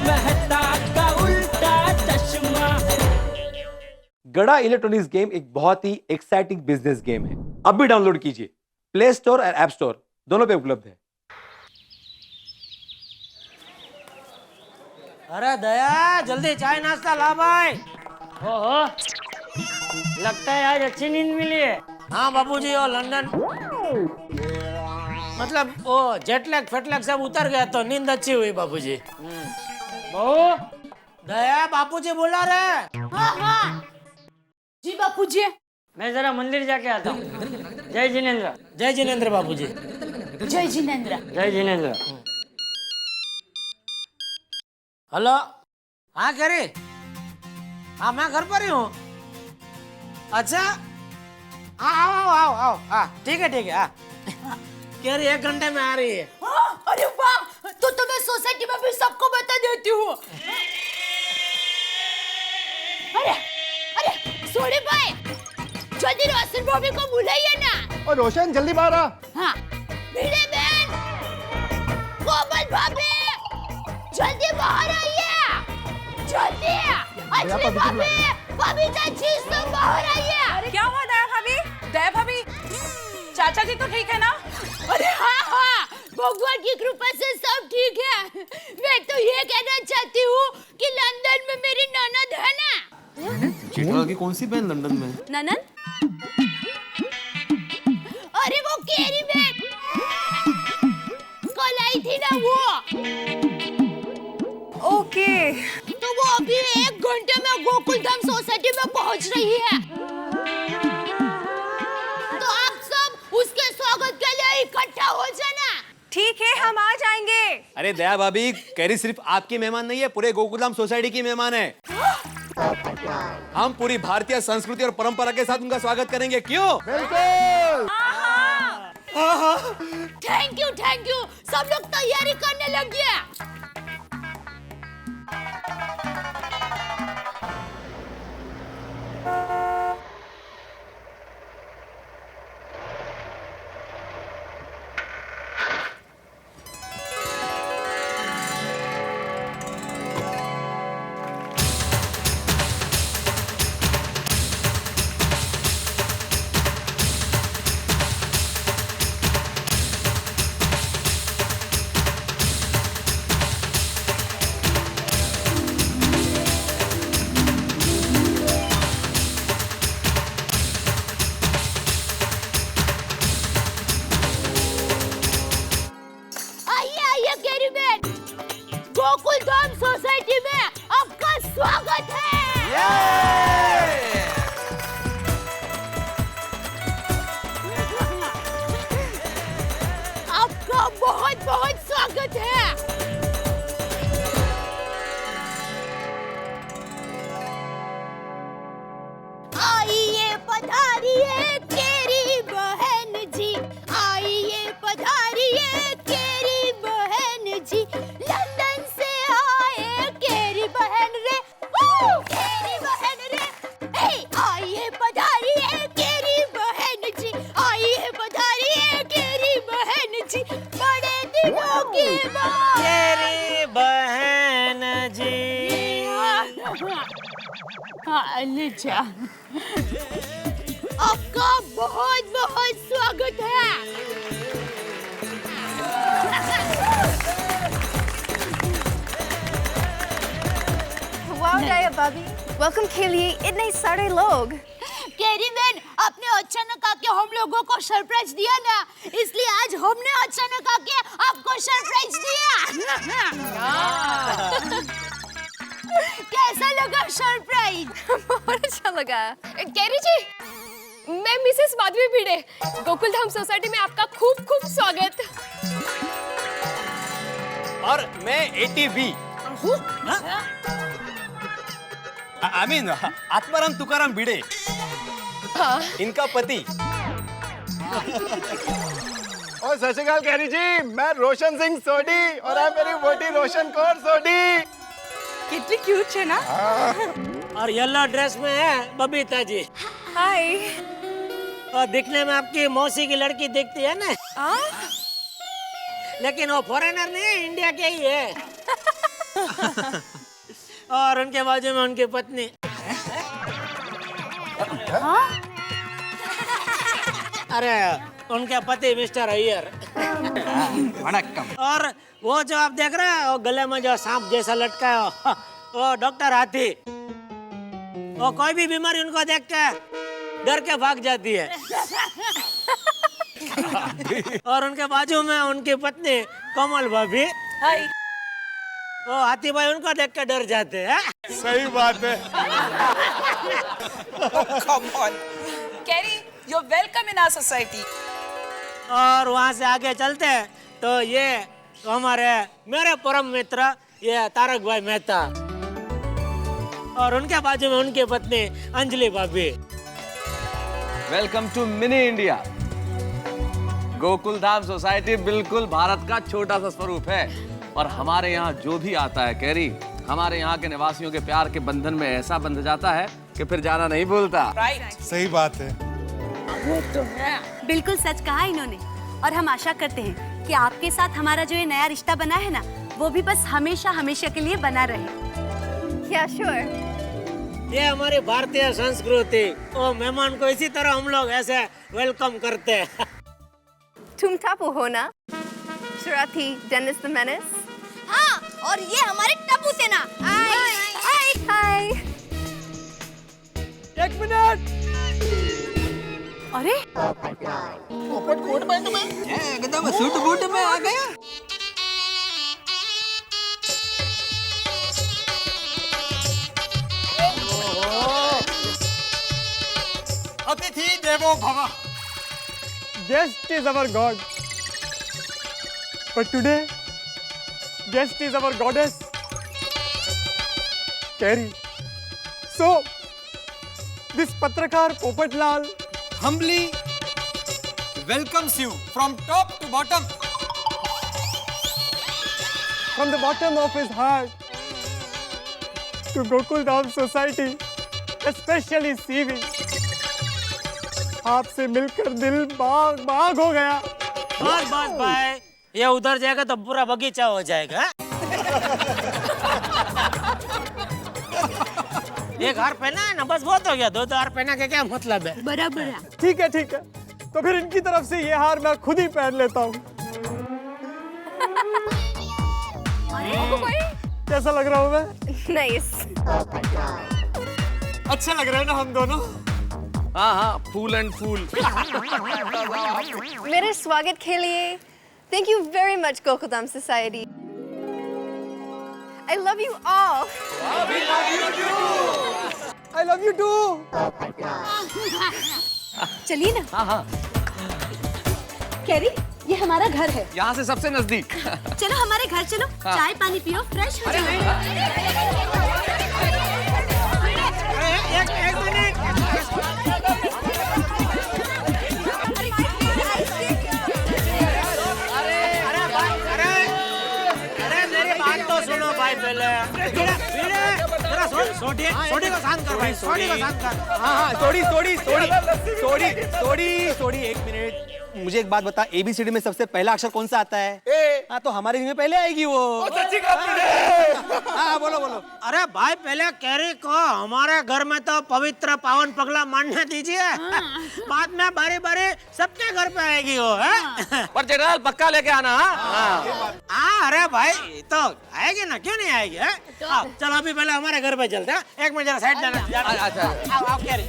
मेहता का उल्टा चश्मा। गड़ा इलेक्ट्रॉनिक्स गेम एक बहुत ही एक्साइटिंग बिजनेस गेम है। अब भी डाउनलोड कीजिए, प्ले स्टोर और ऐप स्टोर दोनों पे उपलब्ध है। अरे दया, जल्दी चाय नाश्ता ला भाई। ओहो, लगता है आज अच्छी नींद मिली है। हाँ बाबूजी, वो लंदन मतलब वो जेटलैग फेटलैग सब उतर गया तो नींद अच्छी हुई बाबूजी। बहू, दया, बापूजी बुला रहे। हाँ हाँ जी बापूजी। मैं जरा मंदिर जाके आता हूँ। जय जिनेंद्र। जय जिनेंद्र बाबूजी। जय जिनेंद्र। जय जिनेंद्र। हेलो, हाँ कह रही? हाँ मैं घर पर ही हूँ। अच्छा, हाँ आओ आओ आओ, हाँ ठीक है हाँ। कह रही 1 घंटे में आ रही है। अरे वाह, तो मैं सोसाइटी में भी सबको बता देती हूँ। अरे अरे सोनी भाई, जल्दी रोशन भाभी को बुलाइए ना। और रोशन जल्दी बाहर आ। हाँ, भिड़े बहन, कोमल भाभी, जल्दी बाहर आइए, जल्दी। अच्छी भाभी, भाभी चाची सब बाहर आइए। क्या हुआ दया भाभी? दया भाभी, चाचा जी तो ठीक है ना? अरे हाँ, भगवान की कृपा से सब ठीक है। मैं तो ये कहना चाहती हूँ कि लंदन में मेरी ननद है ना। जेठालाल की कौन सी बहन लंदन में? ननन? अरे वो केरी बहन, कल आई थी ना वो। ओके। तो वो अभी 1 घंटे में गोकुल धाम सोसाइटी में पहुँच रही है। तो आप सब उसके स्वागत के लिए इकट्ठा हो जाना। ठीक है, हम आ जाएंगे। अरे दया भाभी, कैरी सिर्फ आपकी मेहमान नहीं है, पूरे गोकुलधाम सोसाइटी की मेहमान है। हम पूरी भारतीय संस्कृति और परंपरा के साथ उनका स्वागत करेंगे, क्यों? बिल्कुल। थैंक यू, सब लोग तैयारी करने लगिए। गोकुल धाम सोसाइटी में आपका स्वागत है। आपका बहुत बहुत स्वागत है। आइए पधारिए केरी बहन जी, आइए पधारिए केरी बहन जी, लंदन से आए केरी बहन रे, केरी बहन रे। आइए पधारिए केरी बहन जी, आइए पधारिए केरी बहन जी, बड़े दिनों की बात। केरी बहन जी। अच्छा, आपका बहुत बहुत स्वागत है। वाह दया भाभी, वेलकम के लिए इतने सारे लोग। केरी बहन, आपने अचानक आके हम लोगों को सरप्राइज दिया ना, इसलिए आज हमने अचानक आके आपको सरप्राइज दिया। कैसा लगा सरप्राइज? बहुत अच्छा लगा। कैरी जी, मैं मिसेस माधवी भिड़े, गोकुलधाम सोसाइटी में आपका खूब खूब स्वागत। और मैं एटीवी, आई मीन आत्माराम तुकाराम भिड़े, इनका पति। और सत श्री अकाल कैरी जी, मैं रोशन सिंह सोडी और आप मेरी बेटी रोशन कौर सोडी। कितनी क्यूट है ना? और येलो ड्रेस में है बबीता जी। हाय। और दिखने में आपकी मौसी की लड़की दिखती है ना, लेकिन वो फॉरेनर नहीं है, इंडिया के ही है। और उनके बाजू में उनकी पत्नी। अरे उनके पति मिस्टर अय्यर। और वो जो आप देख रहे हैं वो गले में जो सांप जैसा लटका है वो डॉक्टर हाथी। वो कोई भी बीमारी उनको देख के डर के भाग जाती है। और उनके बाजू में उनकी पत्नी कोमल भाभी। वो हाथी भाई उनको देख के डर जाते हैं। सही बात है। Kerry, you're welcome in our society. और वहाँ से आगे चलते हैं तो ये हमारे मेरे परम मित्र ये तारक भाई मेहता और उनके बाजू में उनकी पत्नी अंजलि भाभी। Welcome to mini India. Gokul Dham society बिल्कुल भारत का छोटा सा स्वरूप है और हमारे यहाँ जो भी आता है कैरी, हमारे यहाँ के निवासियों के प्यार के बंधन में ऐसा बंध जाता है कि फिर जाना नहीं भूलता। सही बात है। बिल्कुल सच कहा इन्होंने और हम आशा करते हैं कि आपके साथ हमारा जो ये नया रिश्ता बना है ना वो भी बस हमेशा हमेशा के लिए बना रहे। क्या श्योर? ये हमारी भारतीय संस्कृति और मेहमान को इसी तरह हम लोग ऐसे वेलकम करते हैं। तुम टापू हो ना? शरारती डेनिस द मेनेस? हाँ, और ये हमारे टप्पू सेना। हाय हाय। एक मिनट। अरे एकदम सूट बूट में आ गया। अतिथि देवो भव। Guest is our God. But today, guest is our goddess, Kerry. So, this Patrakar Popatlal Humbly welcomes you from top to bottom. from the bottom of his heart to Gokul Dham Society, especially CV. आपसे मिलकर दिल बाग बाग हो गया। बस बस भाई, ये उधर जाएगा तो पूरा बगीचा हो जाएगा। एक हार पहना है ना, बस बहुत हो गया। दो हार पहना के क्या मतलब है? बराबर है। ठीक है ठीक है, तो फिर इनकी तरफ से ये हार मैं खुद ही पहन लेता हूँ। कैसा लग रहा हूँ मैं? नाइस। अच्छा लग रहा है ना हम दोनों? हाँ हाँ, फूल एंड फूल। मेरे स्वागत के लिए thank you very much Gokul Dham Society. I love you all. I love you too. चलिए ना। हाँ हाँ, कैरी, ये हमारा घर है। यहाँ से सबसे नजदीक। चलो हमारे घर चलो, चाय पानी पियो, फ्रेश हो जाओ। एक मिनट। अरे मेरी बात तो सुनो भाई पहले। जरा सोडी को शांत कर भाई, सोडी को शांत कर। हाँ हाँ, सोडी, एक मिनट। मुझे एक बात बता, ABCD में सबसे पहला अक्षर कौन सा आता है? ए। हाँ, तो हमारे में पहले आएगी वो। सच्ची कहा हाँ, बोलो बोलो। अरे भाई पहले कैरी को हमारे घर में तो पवित्र पावन पगला मानने दीजिए। बाद में बारी बारी सबके घर पे आएगी वो है। पर जनरल पक्का लेके आना। हाँ, अरे भाई तो आएगी ना, क्यों नहीं आएगी? चलो अभी पहले हमारे घर पे चलते हैं। एक मिनट जरा साइड जाना। अच्छा, आओ कैरी।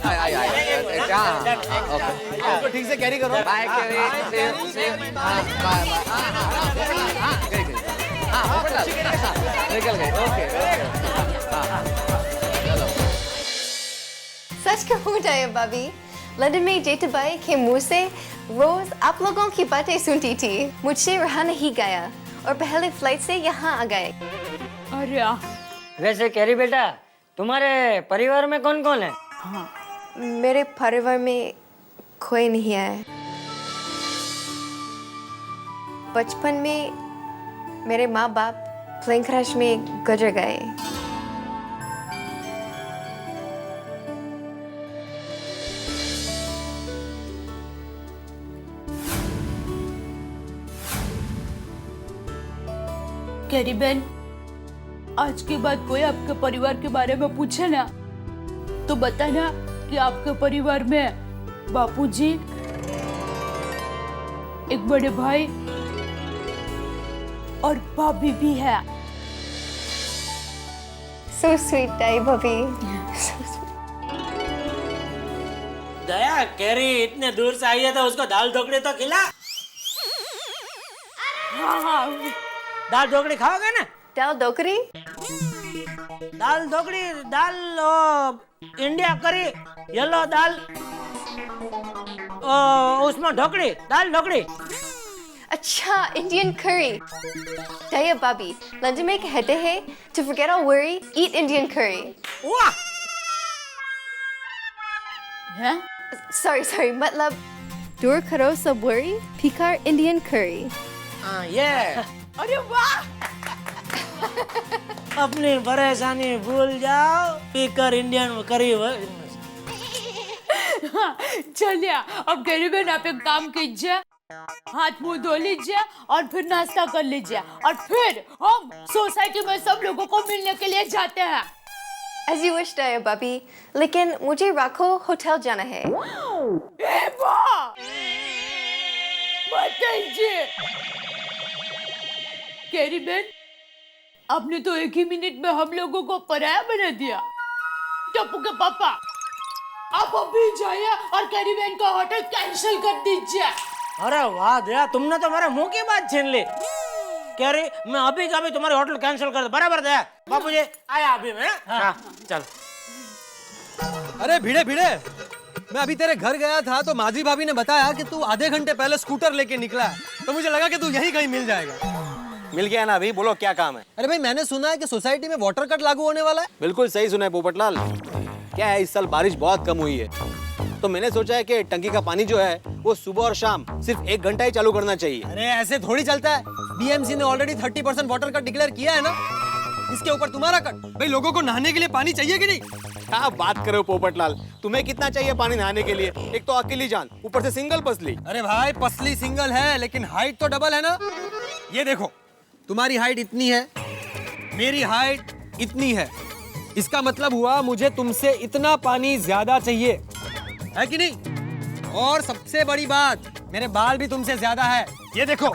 आपको ठीक से कैरी करो। Bye carry. निकल गए। ओके। सच कहूँ जाए भाभी, लंदन में जेठाबाई के मुंह से रोज आप लोगों की बातें सुनती थी। मुझसे रहा नहीं गया और पहले फ्लाइट से यहाँ आ गए। वैसे कैरी बेटा, तुम्हारे परिवार में कौन कौन है? मेरे परिवार में कोई नहीं है। बचपन में मेरे माँ बाप प्लेन क्रैश में गुजर गए। कैरी बहन, आज के बाद कोई आपके परिवार के बारे में पूछे ना तो बताना कि आपके परिवार में बापूजी, एक बड़े भाई और भाभी भी है। So sweet, Dai Bhabhi. दया, कैरी इतने दूर से आई है तो उसको दाल ढोकड़ी तो खिला। हाँ, दाल ढोकड़ी खाओगे ना? Dal Dokri? दाल ढोकड़ी, दाल इंडिया करी, येलो दाल, उसमें ढोकड़ी, दाल ढोकड़ी। Acha, Indian curry. Daya Bhabhi, London में कहते हैं to forget all worry, eat Indian curry. वाह! हैं? Sorry, मतलब दूर करो सब worry, पीकर Indian curry. हाँ, ये अरे वाह! अपनी परेशानी भूल जाओ, पीकर इंडियन करी। चलिए, अब गरीब बहन आप एक काम कीजिए, हाथ मुंह धो लीजिए और फिर नाश्ता कर लीजिए और फिर हम सोसाइटी में सब लोगों को मिलने के लिए जाते हैं। As you wish, Daya Bhabhi. लेकिन मुझे राखो होटल जाना है। बताइए, कैरी बहन, आपने तो एक ही मिनट में हम लोगों को पराया बना दिया। टप्पू के पापा, आप अभी जाइए और कैरी बहन का होटल कैंसिल कर दीजिए। अरे वाह दया, तुमने तो मेरे मुंह की बात छीन ली। कह रही मैं अभी का अभी तुम्हारे होटल कैंसिल कर दे। बराबर दया, बापूजी आया अभी मैं। हाँ, चल। अरे भिड़े मैं अभी तेरे घर गया था तो माजी भाभी ने बताया कि तू आधे घंटे पहले स्कूटर लेके निकला है, तो मुझे लगा कि तू यहीं कहीं मिल जाएगा। मिल गया ना अभी, बोलो क्या काम है? अरे भाई, मैंने सुना है कि सोसाइटी में वाटर कट लागू होने वाला है। बिल्कुल सही सुना है पोपटलाल। क्या है, इस साल बारिश बहुत कम हुई है, तो मैंने सोचा है कि टंकी का पानी जो है वो सुबह और शाम सिर्फ 1 घंटा ही चालू करना चाहिए। अरे ऐसे थोड़ी चलता है, बीएमसी ने ऑलरेडी 30% वाटर कट डिक्लेयर किया है ना, इसके ऊपर तुम्हारा कट। भाई, लोगों को नहाने के लिए पानी चाहिए कि नहीं? क्या बात करो पोपटलाल, तुम्हें कितना चाहिए पानी नहाने के लिए? एक तो अकेली जान, ऊपर से सिंगल पसली। अरे भाई, पसली सिंगल है लेकिन हाइट तो डबल है ना। ये देखो, तुम्हारी हाइट इतनी है, मेरी हाइट इतनी है, इसका मतलब हुआ मुझे तुमसे इतना पानी ज्यादा चाहिए, है कि नहीं? और सबसे बड़ी बात, मेरे बाल भी तुमसे ज्यादा है, ये देखो।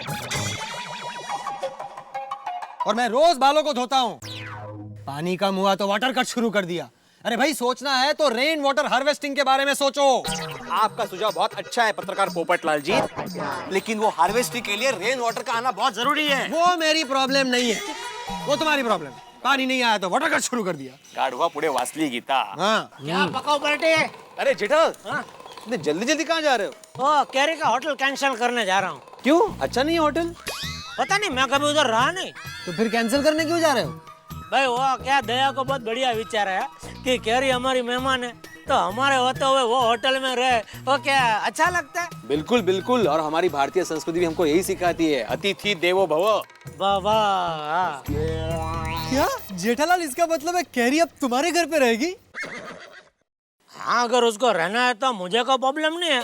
और मैं रोज बालों को धोता हूँ। पानी कम हुआ तो वाटर कट शुरू कर दिया। अरे भाई, सोचना है तो रेन वाटर हार्वेस्टिंग के बारे में सोचो। आपका सुझाव बहुत अच्छा है पत्रकार पोपटलाल जी, लेकिन वो हार्वेस्टिंग के लिए रेन वाटर का आना बहुत जरूरी है। वो मेरी प्रॉब्लम नहीं है, वो तुम्हारी प्रॉब्लम। पानी नहीं आया तो वाटर कट शुरू कर दिया। गाढ़वा पुढे वाचली गीता। हाँ। क्या पकाओ पलटे? अरे जेठल, इतने जल्दी कहाँ जा रहे हो? ओ, कैरी का होटल कैंसिल करने जा रहा हूँ। क्यों? अच्छा नहीं है होटल? पता नहीं, मैं कभी उधर रहा नहीं। तो फिर कैंसिल करने क्यों जा रहे हो? भाई वो क्या, दया को बहुत बढ़िया विचार है कि कैरी हमारी मेहमान है, तो हमारे होते हुए वो होटल में रहे, वो क्या अच्छा लगता है? बिल्कुल बिल्कुल, और हमारी भारतीय संस्कृति भी हमको यही सिखाती है, अतिथि देवो भव। बाबा। क्या जेठालाल, इसका मतलब है कैरी अब तुम्हारे घर पे रहेगी? हाँ, अगर उसको रहना है तो मुझे कोई प्रॉब्लम नहीं है,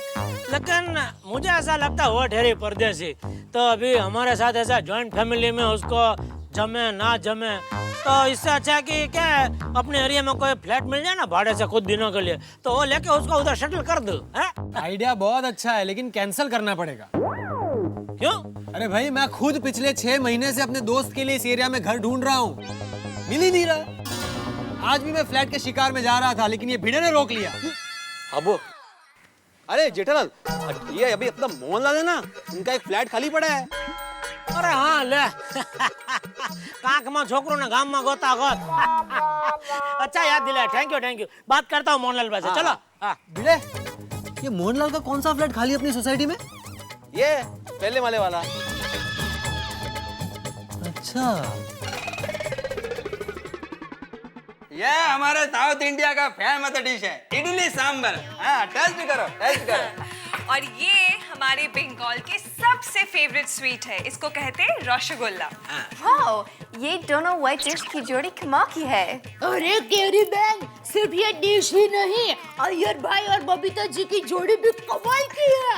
लेकिन मुझे ऐसा लगता है वो ठहरी परदेसी, तो अभी हमारे साथ ऐसा जॉइंट फैमिली में उसको जमे ना जमे, तो इससे अच्छा है कि क्या है, अपने एरिया में कोई फ्लैट मिल जाए ना भाड़े से कुछ दिनों के लिए, तो वो लेके उसको उधर शटल कर दो। आइडिया बहुत अच्छा है, लेकिन कैंसिल करना पड़ेगा। क्यों? अरे भाई, मैं खुद पिछले 6 महीने से अपने दोस्त के लिए इस एरिया में घर ढूंढ रहा हूँ, मिल ही नहीं रहा। आज भी मैं फ्लैट के शिकार में जा रहा था, लेकिन ये भिड़े ने रोक लिया। अब अरे जेठालाल, ये अभी अपना मोहनलाल है ना, उनका एक फ्लैट खाली पड़ा है। अरे हाँ ले कांक में छोकरो ने गाम में गोता गोत। अच्छा याद दिलाया, थैंक यू। बात करता हूँ मोहनलाल भाई से। चलो। भिड़े, ये मोहनलाल का कौन सा फ्लैट खाली अपनी सोसाइटी में? ये पहले वाले वाला। अच्छा, ये हमारे साउथ इंडिया का फेमस डिश है, इडली सांबर। हाँ, टेस्ट करो। और ये हमारे बंगाल के सबसे फेवरेट स्वीट है, इसको कहते हैं रसगुल्ला। वाओ, ये दोनों व्हाइट डिश की जोड़ी कमाल की है। अरे कैरी बहन, सिर्फ ये डिश ही नहीं, अय्यर भाई और बबीता जी की जोड़ी भी कमाल की है।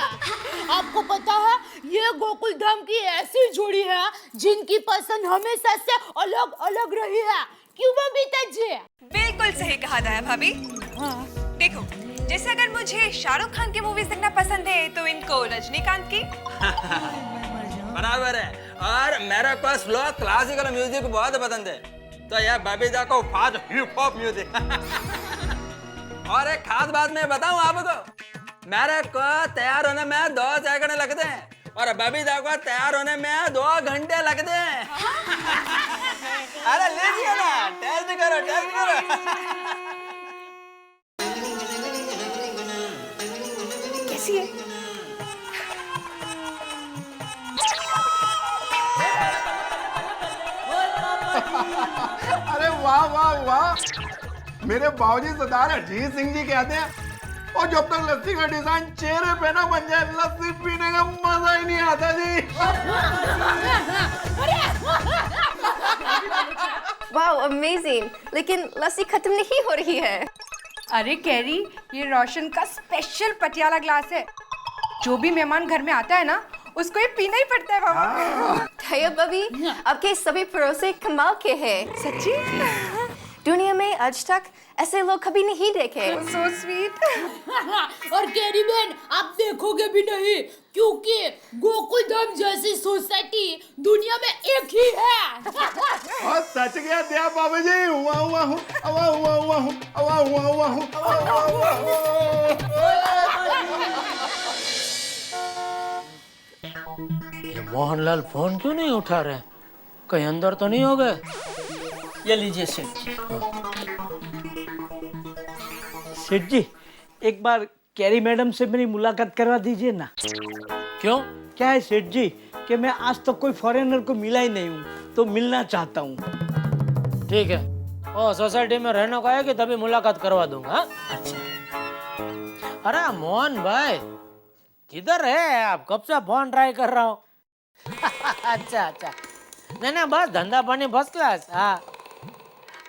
आपको पता है, ये गोकुल धाम की ऐसी जोड़ी है जिनकी पसंद हमेशा से अलग अलग रही है। क्यों बबीता जी? बिल्कुल सही कहा था भाभी। देखो, जैसे अगर मुझे शाहरुख खान की मूवीज देखना पसंद है तो इनको रजनीकांत की। बराबर है। और मेरे को स्लो क्लासिकल म्यूजिक बहुत पसंद है, तो यह बबीता को फास्ट हिप हॉप म्यूजिक। और एक खास बात मैं बताऊं आपको, मेरे को तैयार होने में 2 सेकंड लगते हैं और बबीता को तैयार होने में 2 घंटे लगते हैं। अरे लीजिए ना, टेस्ट करो, टेस्ट करो। कैसी है? अरे वाह वाह वाह, मेरे बाबूजी सरदार अजीत सिंह जी कहते हैं, और जब तक लस्सी का डिजाइन चेहरे पे ना बन जाए, लस्सी पीने का मजा ही नहीं आता जी। Wow, amazing. लेकिन लस्सी खत्म नहीं हो रही है। अरे कैरी, ये रोशन का स्पेशल पटियाला ग्लास है। जो भी मेहमान घर में आता है ना, उसको ये पीना ही पड़ता है बाबा। भैया बबी, आपके सभी पड़ोसी कमाल के हैं। सच्ची? दुनिया में आज तक ऐसे लोग कभी नहीं देखे। So sweet. और कैरी बहन, आप देखोगे भी नहीं, क्योंकि गोकुल धाम जैसी सोसाइटी दुनिया में एक ही है। और सच गया दिया बाबू जी, हुआ हुआ हूँ, हुआ हुआ हुआ हूँ, हुआ हुआ हुआ हूँ, हुआ हुआ ये मोहनलाल फोन क्यों नहीं उठा रहे? कहीं अंदर तो नहीं हो गए? ये लीजिए सेठ जी। सेठ जी, एक बार कैरी मैडम से मेरी मुलाकात करवा दीजिए ना। क्यों? क्या है सेठ जी कि मैं आज तक कोई फॉरेनर को मिला ही नहीं हूँ, तो मिलना चाहता हूँ। ठीक है, ओ सोसाइटी में रहने को आएगी तभी मुलाकात करवा दूंगा। अच्छा। अरे मोहन भाई, किधर है आप? कब से फोन ट्राई कर रहा हूँ। अच्छा अच्छा, नहीं बस धंधा पानी फर्स्ट क्लास।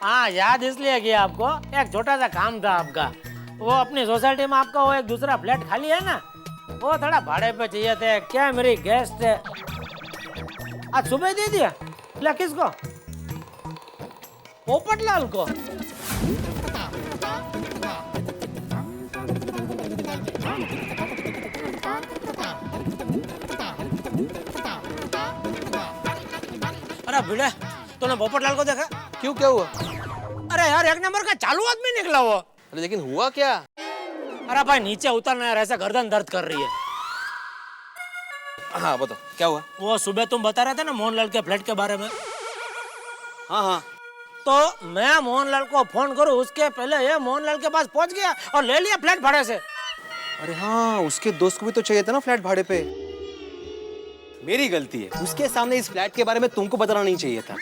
हाँ, याद इसलिए किया आपको, एक छोटा सा काम था आपका। वो अपनी सोसाइटी में आपका वो एक दूसरा फ्लैट खाली है ना, वो थोड़ा भाड़े पे चाहिए थे। क्या मेरी गेस्ट है, आज सुबह दे दिया। ला, किसको? पोपटलाल को। अरे भिड़े, तूने पोपटलाल को देखा? क्यों, क्या हुआ? अरे यार, एक नंबर का चालू आदमी निकला वो। अरे लेकिन हुआ क्या? अरे भाई नीचे उतरना यार, ऐसा गर्दन दर्द कर रही है। हाँ बताओ, क्या हुआ? वो सुबह तुम बता रहे थे ना मोहनलाल के फ्लैट के बारे में। हाँ हाँ, तो मैं मोहनलाल को फोन करूं उसके पहले ये मोहनलाल के पास पहुंच गया और ले लिया फ्लैट भाड़े से। अरे हाँ, उसके दोस्त को भी तो चाहिए था ना फ्लैट भाड़े पे। मेरी गलती है, उसके सामने इस फ्लैट के बारे में तुमको बताना नहीं चाहिए था।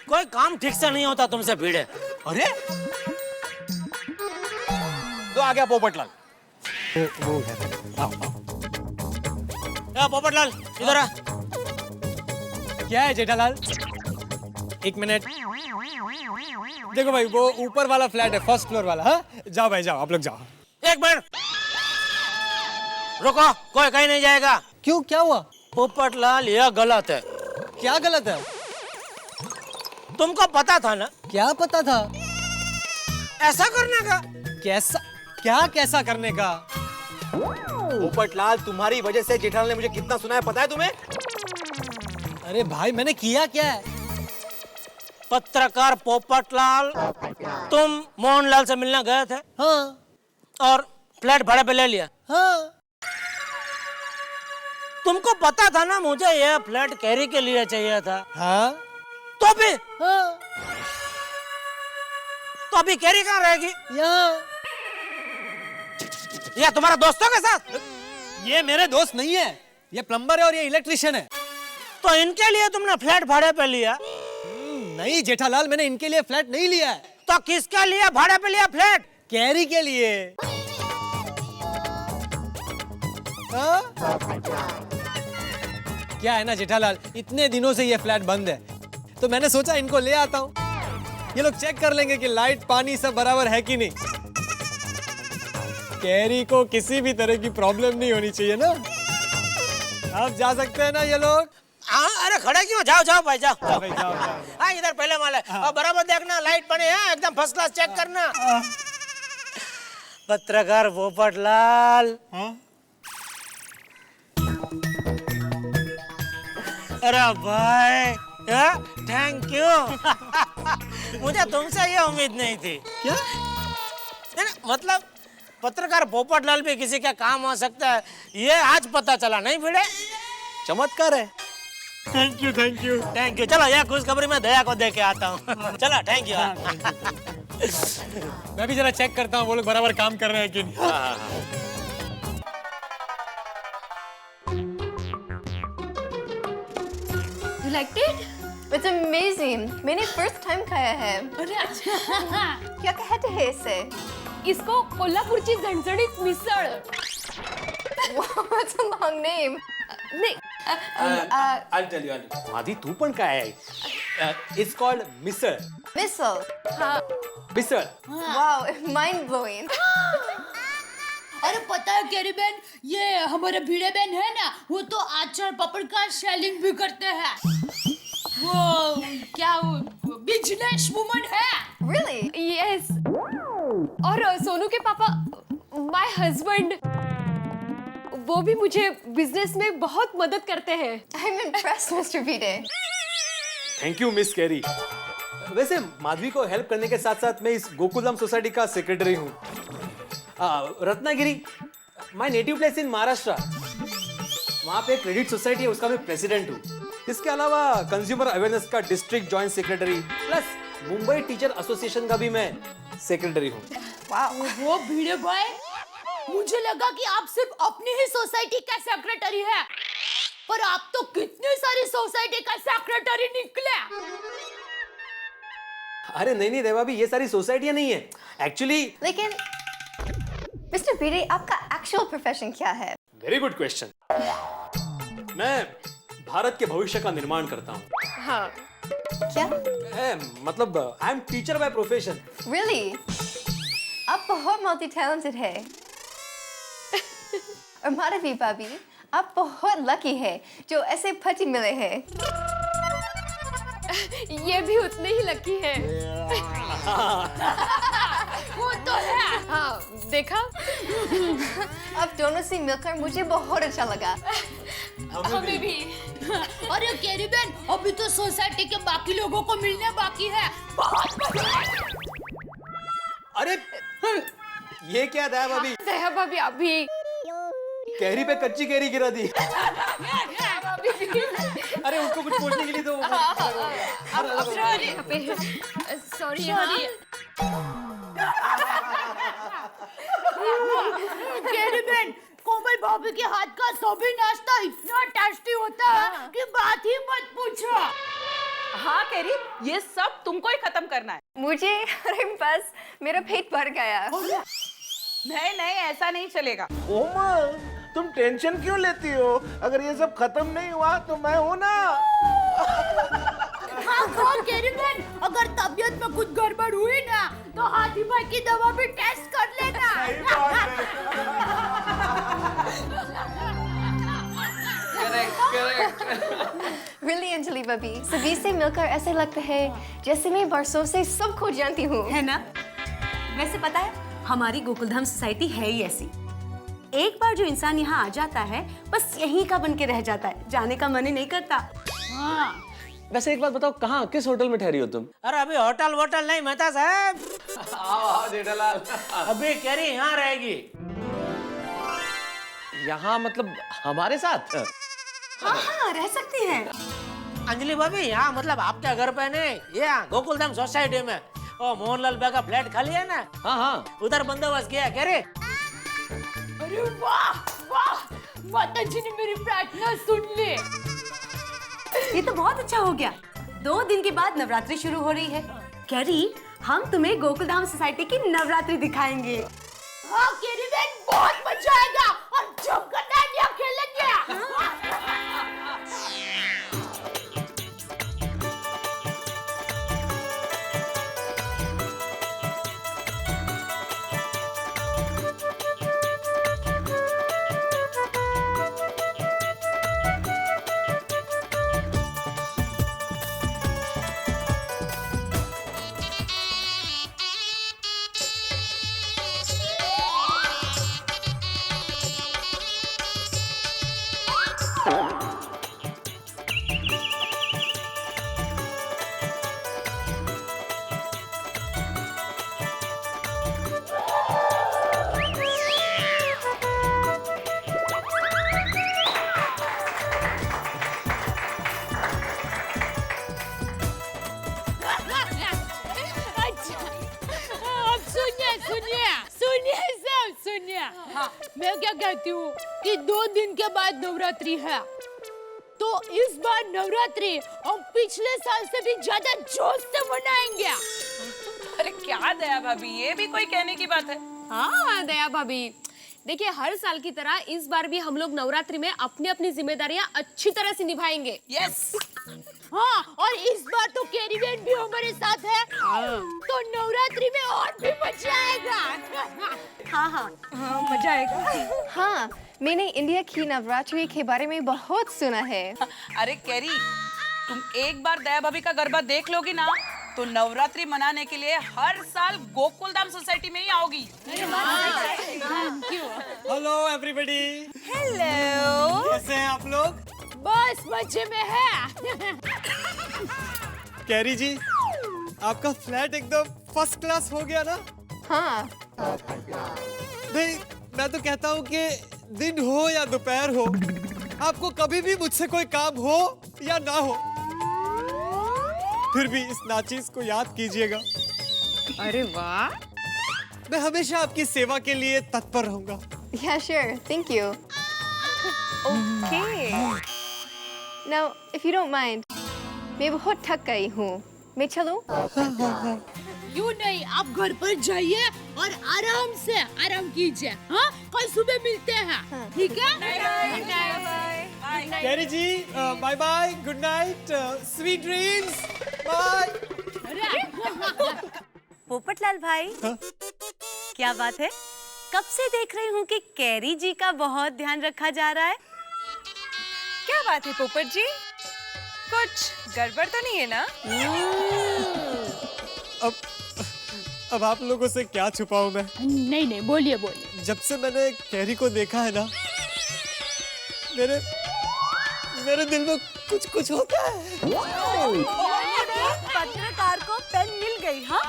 कोई काम ठीक से नहीं होता तुमसे भिड़े। अरे तो आ गया पोपटलाल। पोपटलाल इधर आ। क्या है जेठालाल? एक मिनट, देखो भाई, वो ऊपर वाला फ्लैट है, फर्स्ट फ्लोर वाला। हाँ, जाओ भाई जाओ, आप लोग जाओ। एक मिनट रुको, कोई कहीं नहीं जाएगा। क्यों, क्या हुआ? पोपटलाल, यह गलत है। क्या गलत है? तुमको पता था ना? क्या पता था? ऐसा करने का। कैसा? क्या कैसा करने का? पोपटलाल, तुम्हारी वजह से जेठालाल ने मुझे कितना सुनाया पता है तुम्हें? अरे भाई, मैंने किया क्या है? पत्रकार पोपटलाल, तुम मोहनलाल से मिलने गए थे। हाँ। और फ्लैट भाड़े पे ले लिया। हाँ। तुमको पता था ना मुझे यह फ्लैट कैरी के लिए चाहिए था। हाँ। तो भी? हाँ। तो अभी कैरी कहाँ रहेगी? यहाँ। ये तुम्हारा दोस्तों के साथ? ये मेरे दोस्त नहीं है, ये प्लम्बर है और ये इलेक्ट्रिशियन है। तो इनके लिए तुमने फ्लैट भाड़े पे लिया? नहीं जेठालाल, मैंने इनके लिए फ्लैट नहीं लिया है। तो किसके लिए भाड़े पे लिया फ्लैट? कैरी के लिए। क्या है ना जेठालाल, इतने दिनों से ये फ्लैट बंद है, तो मैंने सोचा इनको ले आता हूँ, ये लोग चेक कर लेंगे कि लाइट पानी सब बराबर है कि नहीं। कैरी को किसी भी तरह की प्रॉब्लम नहीं होनी चाहिए ना। अब जा सकते हैं ना ये लोग? हाँ, अरे खड़े क्यों, जाओ जाओ भाई जाओ। भाई जाओ। हाँ, इधर पहले माल है। और बराबर देखना, लाइट पानी है एकदम फर्स्ट क्लास, चेक करना। पत्रकार पोपटलाल। अरे भाई, थैंक यू। मुझे तुमसे ये उम्मीद नहीं थी। क्या? मतलब पत्रकार पोपटलाल भी किसी का काम हो सकता है, ये आज पता चला। नहीं भिड़े, चमत्कार है। Thank you thank you thank you. चलो, यह खुशखबरी मैं दया को दे के आता हूँ। चलो, थैंक यू। मैं भी जरा चेक करता हूँ वो लोग बराबर काम कर रहे हैं कि नहीं। You liked it? It's amazing. मैंने first time खाया है। अरे अच्छा। क्या कहते हैं इसे? इसको कोल्हापुरची झणझणीत misal. Wow, that's a long name. नहीं, I'll tell you. माधी, तू पण काय आहे? It's called misal. मिसल। हाँ। मिसळ. Wow, mind blowing. अरे पता है कैरी बहन, ये हमारे भिड़े बहन है ना, वो तो अचार पापड़ का सेलिंग भी करते हैं। वो क्या बिजनेस वुमन है। Really? यस। और सोनू के पापा, माय हस्बैंड, वो भी मुझे बिजनेस में बहुत मदद करते हैं। I'm impressed, Mr. Bide. Thank you miss carry. वैसे माधवी को हेल्प करने के साथ साथ मैं इस गोकुलधाम सोसाइटी का सेक्रेटरी हूँ। Ratnagiri, my native place in Maharashtra. वहाँ पे क्रेडिट सोसाइटी है, उसका मैं प्रेसिडेंट हूँ। इसके अलावा कंज्यूमर अवेयरनेस का district joint secretary, plus Mumbai teacher association का भी मैं सेक्रेटरी हूँ। वो भिड़े भाई, मुझे लगा कि आप सिर्फ अपनी ही सोसाइटी का सेक्रेटरी है, पर आप तो कितनी सारी सोसाइटी का सेक्रेटरी निकले। अरे नहीं देवा भी, ये सारी सोसाइटियाँ नहीं है एक्चुअली। लेकिन मिस्टर बीडे, आपका एक्चुअल प्रोफेशन क्या है? Very good question. मैं भारत के भविष्य का निर्माण करता हूँ। हाँ। क्या? मतलब I am teacher by profession. Really? आप बहुत मल्टी टैलेंटेड है। और माधवी भाभी, आप बहुत लकी है जो ऐसे पति मिले हैं। ये भी उतने ही लकी है। वो तो है। हाँ, देखा? अब दोनों से मिलकर मुझे बहुत अच्छा लगा। हमें भी। अरे कैरी बहन, अभी तो सोसाइटी के बाकी लोगों को मिलने बाकी है। बहुत मजा आया। अरे ये क्या दया भाभी? दया भाभी अभी कैरी पे कच्ची कैरी गिरा दी। अरे उसको कुछ पूछने के लिए तो सॉरी। कैरी बहन, कोमल भाभी के हाथ का सभी नाश्ता इतना टेस्टी होता है कि बात ही मत पूछो। हाँ कैरी, ये सब तुमको ही खत्म करना है। मुझे, अरे बस मेरा पेट भर गया। नहीं नहीं, ऐसा नहीं चलेगा। कोमल, तुम टेंशन क्यों लेती हो? अगर ये सब खत्म नहीं हुआ तो मैं हूं ना। हाँ कैरी बहन, अगर तबीयत में कुछ गड़बड़ हुई ना तो हाथी भाई की दवा भी टेस्ट कर लेना। Really, अंजलि भाभी, सभी से मिलकर ऐसे लगता है जैसे मैं बरसों से सबको जानती हूँ। है ना? वैसे पता है, हमारी गोकुलधाम सोसाइटी है ही ऐसी। एक बार जो इंसान यहाँ आ जाता है, बस यहीं का बन के रह जाता है, जाने का मन ही नहीं करता। हाँ। वैसे एक बात बताओ, कहाँ किस होटल में ठहरी हो तुम? अरे अभी होटल वोटल नहीं मेहता साहब। आओ जेठालाल। अभी कैरी यहाँ रहेगी। यहाँ मतलब हमारे साथ? हाँ हाँ, रह सकती हैं। अंजलि भाभी, यहाँ मतलब आपके घर पे नहीं, यहाँ गोकुलधाम सोसाइटी में। ओ मोहनलाल भाई का फ्लैट खाली है ना? हाँ हाँ, उधर बंदोबस्त किया कह रहे। अरे वाह वाह, माता जी ने मेरी प्रार्थना सुन ली। ये तो बहुत अच्छा हो गया। 2 दिन के बाद नवरात्रि शुरू हो रही है। कैरी, हम तुम्हें गोकुलधाम सोसाइटी की नवरात्रि दिखाएंगे। हाँ कैरी बहन, बहुत मजा आएगा और जमकर डांडिया खेलेंगे। मैं क्या कहती हूँ कि 2 दिन के बाद नवरात्रि है, तो इस बार नवरात्रि हम पिछले साल से भी ज्यादा जोश से मनाएंगे। अरे क्या दया भाभी, ये भी कोई कहने की बात है? हाँ दया भाभी, देखिए हर साल की तरह इस बार भी हम लोग नवरात्रि में अपनी अपनी जिम्मेदारियां अच्छी तरह से निभाएंगे। यस। हाँ, और इस बार तो कैरी बहन भी हमारे साथ है, तो नवरात्रि में और भी मजा आएगा। हाँ, मजा आएगा। हाँ, मैंने इंडिया की नवरात्रि के बारे में बहुत सुना है। अरे कैरी, तुम एक बार दया भाभी का गरबा देख लोगी ना, तो नवरात्रि मनाने के लिए हर साल गोकुलधाम सोसाइटी में ही आओगी। Hello everybody. हेलो। कैसे हैं आप लोग? बस मजे में है। कैरी जी, आपका फ्लैट एकदम फर्स्ट क्लास हो गया ना? हाँ। नहीं, मैं तो कहता हूँ कि दिन हो या दोपहर हो, आपको कभी भी मुझसे कोई काम हो या ना हो, फिर भी इस नाचीज को याद कीजिएगा। अरे वाह। मैं हमेशा आपकी सेवा के लिए तत्पर रहूंगा। Yeah, sure. Thank you. Okay. Now, if you don't mind, मैं बहुत थक गई हूँ। मैं चलूं? क्यों नहीं, आप घर पर जाइए और आराम कीजिए। हाँ, कल सुबह मिलते हैं, ठीक है? Kerry ji, bye bye, good night, sweet dreams, bye. Popatlal भाई, क्या बात है? कब से देख रही हूँ कि कैरी जी का बहुत ध्यान रखा जा रहा है। क्या बात है पोपट जी, कुछ गड़बड़ तो नहीं है ना? अब आप लोगों से क्या छुपाऊं मैं? नहीं, बोलिए। जब से मैंने कैरी को देखा है ना, मेरे दिल में कुछ होता है। पत्रकार को पेन मिल गई। हाँ,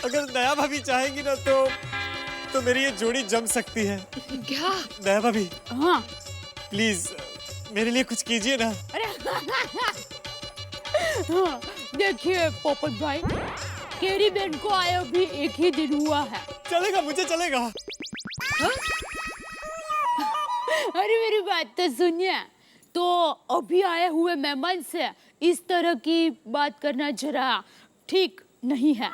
अगर दया भाभी चाहेंगी ना तो मेरी ये जोड़ी जम सकती है। क्या? दया भाभी, हाँ, प्लीज मेरे लिए कुछ कीजिए ना। अरे हाँ, देखिए पोपट भाई, कैरी बहन को आए अभी 1 ही दिन हुआ है। चलेगा, मुझे चलेगा। हाँ? अरे मेरी बात तो सुनिए, तो अभी आए हुए मेहमान से इस तरह की बात करना जरा ठीक नहीं है।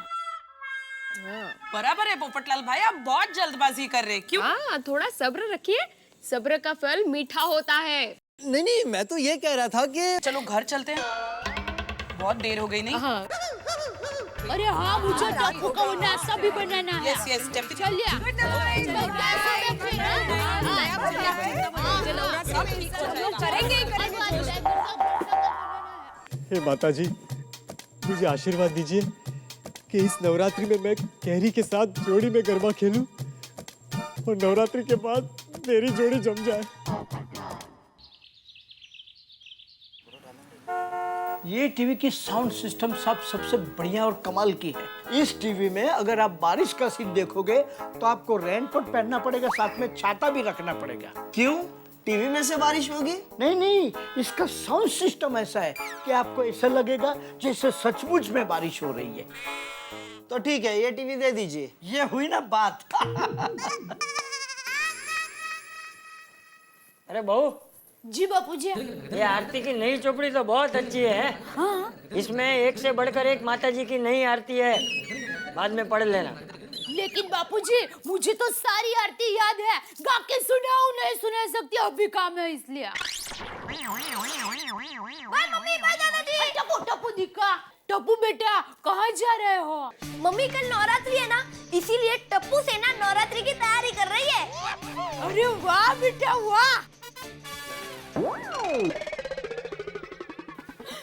बराबर है पोपटलाल भाई, आप बहुत जल्दबाजी कर रहे हैं। क्यों? हाँ, थोड़ा सब्र रखिए, सब्र का फल मीठा होता है। नहीं, मैं तो ये कह रहा था कि चलो घर चलते हैं, बहुत देर हो गई नहीं? हाँ। अरे हाँ, मुझे टप्पू का वो नाश्ता भी बनाना है। यस, चलिए। हे माता जी, मुझे आशीर्वाद दीजिए कि इस नवरात्रि में मैं कैरी के साथ जोड़ी में गरबा खेलूं और नवरात्रि के बाद मेरी जोड़ी जम जाए। ये टीवी की साउंड सिस्टम सबसे बढ़िया और कमाल की है। इस टीवी में अगर आप बारिश का सीन देखोगे तो आपको रेनकोट पहनना पड़ेगा, साथ में छाता भी रखना पड़ेगा। क्यों? टीवी में से बारिश होगी? नहीं, इसका साउंड सिस्टम ऐसा है कि आपको ऐसा लगेगा जैसे सचमुच में बारिश हो रही है। तो ठीक है, ये टीवी दे दीजिए। ये हुई ना बात। अरे बहू जी बापू जी। ये आरती की नई चोपड़ी तो बहुत अच्छी है। हाँ? इसमें एक से बढ़कर एक माता जी की नई आरती है, बाद में पढ़ लेना। लेकिन बापूजी, मुझे तो सारी आरती याद है, गा के सुनाऊं, नहीं सुना सकती, अभी काम है इसलिए। टप्पू दिखा। टप्पू बेटा, कहाँ जा रहे हो? मम्मी कल नवरात्रि है ना, इसीलिए टप्पू सेना नवरात्रि की तैयारी कर रही है। अरे वाह बेटा वाह।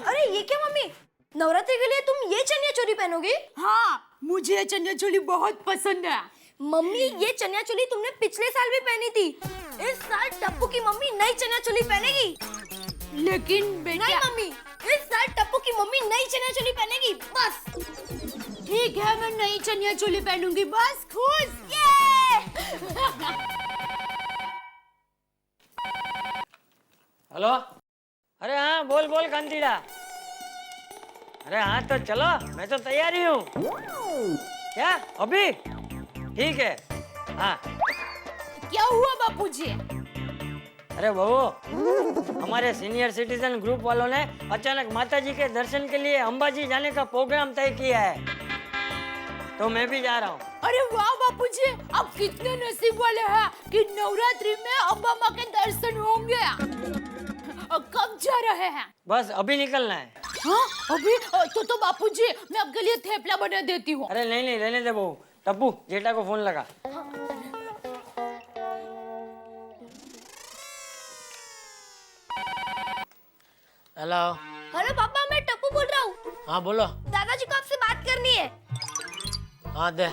अरे ये क्या मम्मी, नवरात्रि के लिए तुम ये चनिया चोली पहनोगी? हाँ, मुझे ये चनिया चोली बहुत पसंद है। मम्मी ये चनिया चोली तुमने पिछले साल भी पहनी थी। इस साल टप्पू की मम्मी नई चनिया चोली पहनेगी। लेकिन बेटा नहीं मम्मी, इस साल टप्पू की मम्मी नई चनिया चोली पहनेगी, बस। ठीक है, मैं नई चनिया चोली पहनूंगी, बस खुश। हेलो, अरे हाँ, बोल कांतीड़ा। अरे हाँ तो चलो, मैं तो तैयार ही हूँ। क्या अभी? ठीक है। हाँ क्या हुआ बापूजी? अरे बहू, हमारे सीनियर सिटीजन ग्रुप वालों ने अचानक माताजी के दर्शन के लिए अंबाजी जाने का प्रोग्राम तय किया है, तो मैं भी जा रहा हूँ। अरे वाह बापूजी, आप कितने नसीब वाले हैं कि नवरात्रि में अम्बा माँ के दर्शन होंगे। कब जा रहे हैं? बस अभी निकलना है। हाँ अभी? तो बापूजी मैं आपके लिए थेपला बना देती हूँ। अरे नहीं नहीं, रहने दे बहू। टप्पू, जेठा को फोन लगा। हेलो। हेलो पापा, मैं टप्पू बोल रहा हूँ। हाँ बोलो। दादाजी को आपसे बात करनी है। हाँ दे।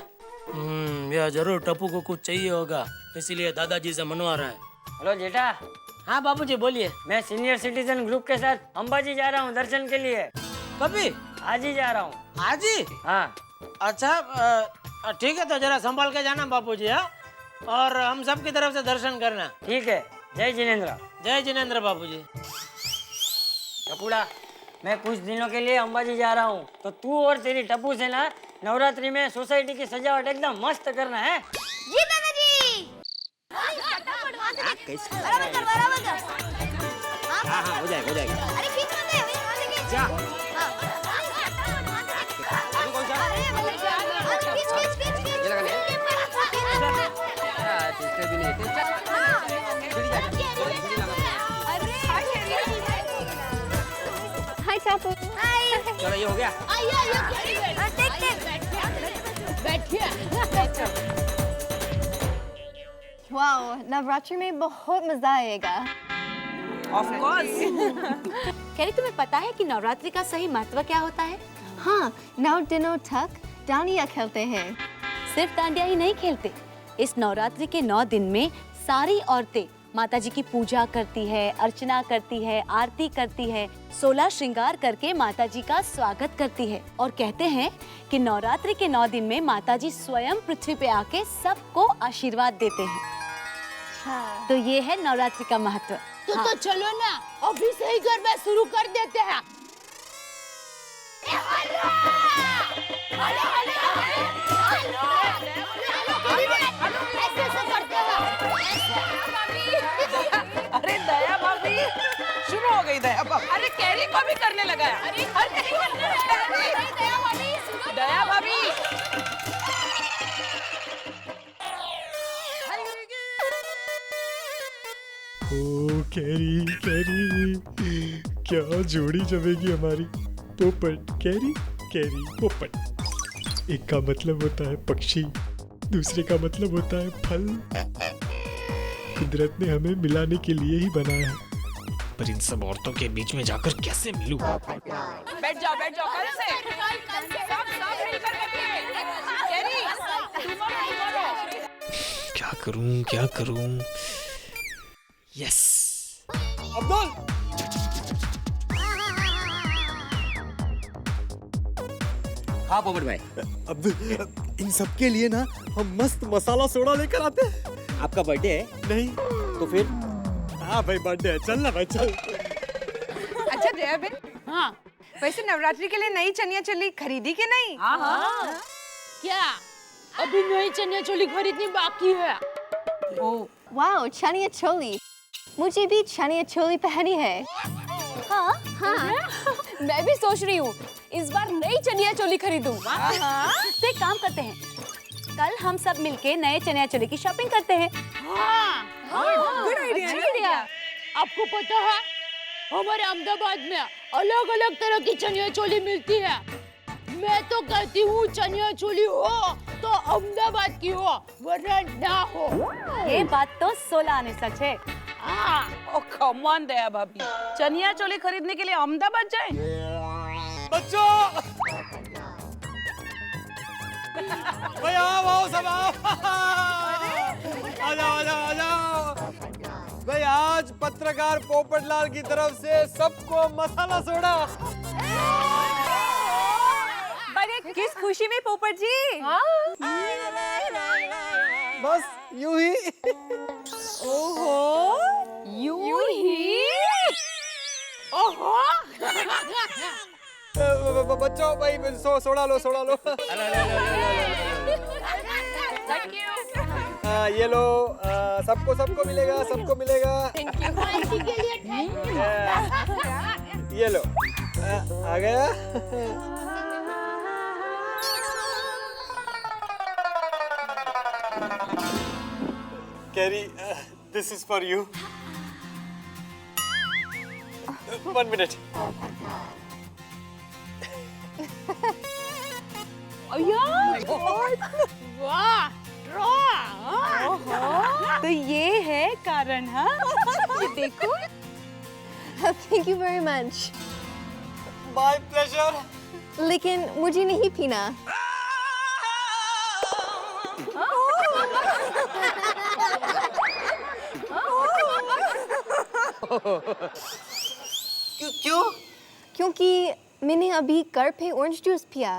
ये जरूर टप्पू को कुछ चाहिए होगा, इसीलिए दादाजी से मनवा रहा है। हेलो जेठा। हाँ बाबूजी बोलिए। मैं सीनियर सिटीजन ग्रुप के साथ अंबाजी जा रहा हूँ दर्शन के लिए। कभी? आज ही जा रहा हूँ। आज ही? हाँ। अच्छा ठीक है, तो जरा संभाल के जाना बापूजी। हाँ, और हम सब की तरफ से दर्शन करना। ठीक है। जय जिनेंद्र। जय जिनेंद्र बापूजी। टपूड़ा, मैं कुछ दिनों के लिए अंबाजी जा रहा हूँ, तो तू और तेरी टप्पू से ना नवरात्रि में सोसाइटी की सजावट एकदम मस्त करना है। जी दादाजी। बराबर कर, बराबर कर। हाँ हो जाएगा, हो जाएगा। अरे खींच मत दे, वहाँ से खींच। जा। अरे खींच खींच खींच। ये लगा लिया। हाय टापू। हाय। चलो ये हो गया। वाओ, नवरात्रि में बहुत मजा आएगा। Of course. कैरी, तुम्हें पता है कि नवरात्रि का सही महत्व क्या होता है? हाँ, 9 दिनों तक डांडिया खेलते हैं। सिर्फ डांडिया ही नहीं खेलते, इस नवरात्रि के 9 दिन में सारी औरतें माता जी की पूजा करती है, अर्चना करती है, आरती करती है, 16 श्रृंगार करके माता जी का स्वागत करती है। और कहते हैं कि नवरात्रि के 9 दिन में माता जी स्वयं पृथ्वी पे आके सबको आशीर्वाद देते हैं। तो ये है नवरात्रि का महत्व। तो चलो ना, अभी से ही गरबा शुरू कर देते हैं। अरे दया भाभी, शुरू हो गई दया भाभी। अरे कैरी को भी करने लगा है। अरे दया भाभी। ओ कैरी कैरी, क्या जोड़ी जमेगी हमारी। पोपट कैरी, कैरी पोपट। एक का मतलब होता है पक्षी, दूसरे का मतलब होता है फल। कुदरत ने हमें मिलाने के लिए ही बनाया है, पर इन सब औरतों के बीच में जाकर कैसे मिलूं? बैठ जाओ कल से। सब मिलकर बैठिए। कैरी, क्या करूं? यस। अब्दुल, हाँ पोपट भाई। अब्दुल, इन सब के लिए ना हम मस्त मसाला सोडा लेकर आते हैं। आपका बर्थडे है? नहीं तो फिर? हाँ भाई बर्थडे है, चल ना भाई चल। अच्छा दया बहन, हाँ वैसे नवरात्रि के लिए नई चनिया चोली खरीदी कि नहीं? हाँ। क्या अभी नई चनिया चोली खरीदनी बाकी है? वाओ, चनिया चोली। मुझे भी चनिया चोली पहनी है। हाँ हाँ। मैं भी सोच रही हूँ इस बार नई चनिया चोली खरीदूं। तो एक काम करते हैं, कल हम सब मिलके नए चनिया चोली की शॉपिंग करते हैं। हाँ, गुड आइडिया। आपको पता है हमारे अहमदाबाद में अलग अलग तरह की चनिया चोली मिलती है। मैं तो कहती हूँ चनिया चोली हो तो अहमदाबाद की हो, वरना ना हो। ये बात तो 16 आने सच है। ओ कम ऑन दया भाभी, चनिया चोली खरीदने के लिए अहमदाबाद जाए? बच्चों, भाई आओ सब आओ। आ जाओ। भाई आज पत्रकार पोपटलाल की तरफ से सबको मसाला सोडा। अरे किस खुशी में पोपट जी? बस यूं ही। ओहो, यूं ही? ओहो। बच्चों भाई सोडा लो। Thank you. ये लो, सबको मिलेगा, सबको मिलेगा। थैंक यू आंटी के लिए थैंक यू। ये लो, आ गया। Carry, this is for you. 1 minute. वाह तो ये है कारण, हाँ? ये देखो। Thank you very much. My pleasure. लेकिन मुझे नहीं पीना। क्यों? क्योंकि मैंने अभी घर पे ऑरेंज जूस पिया।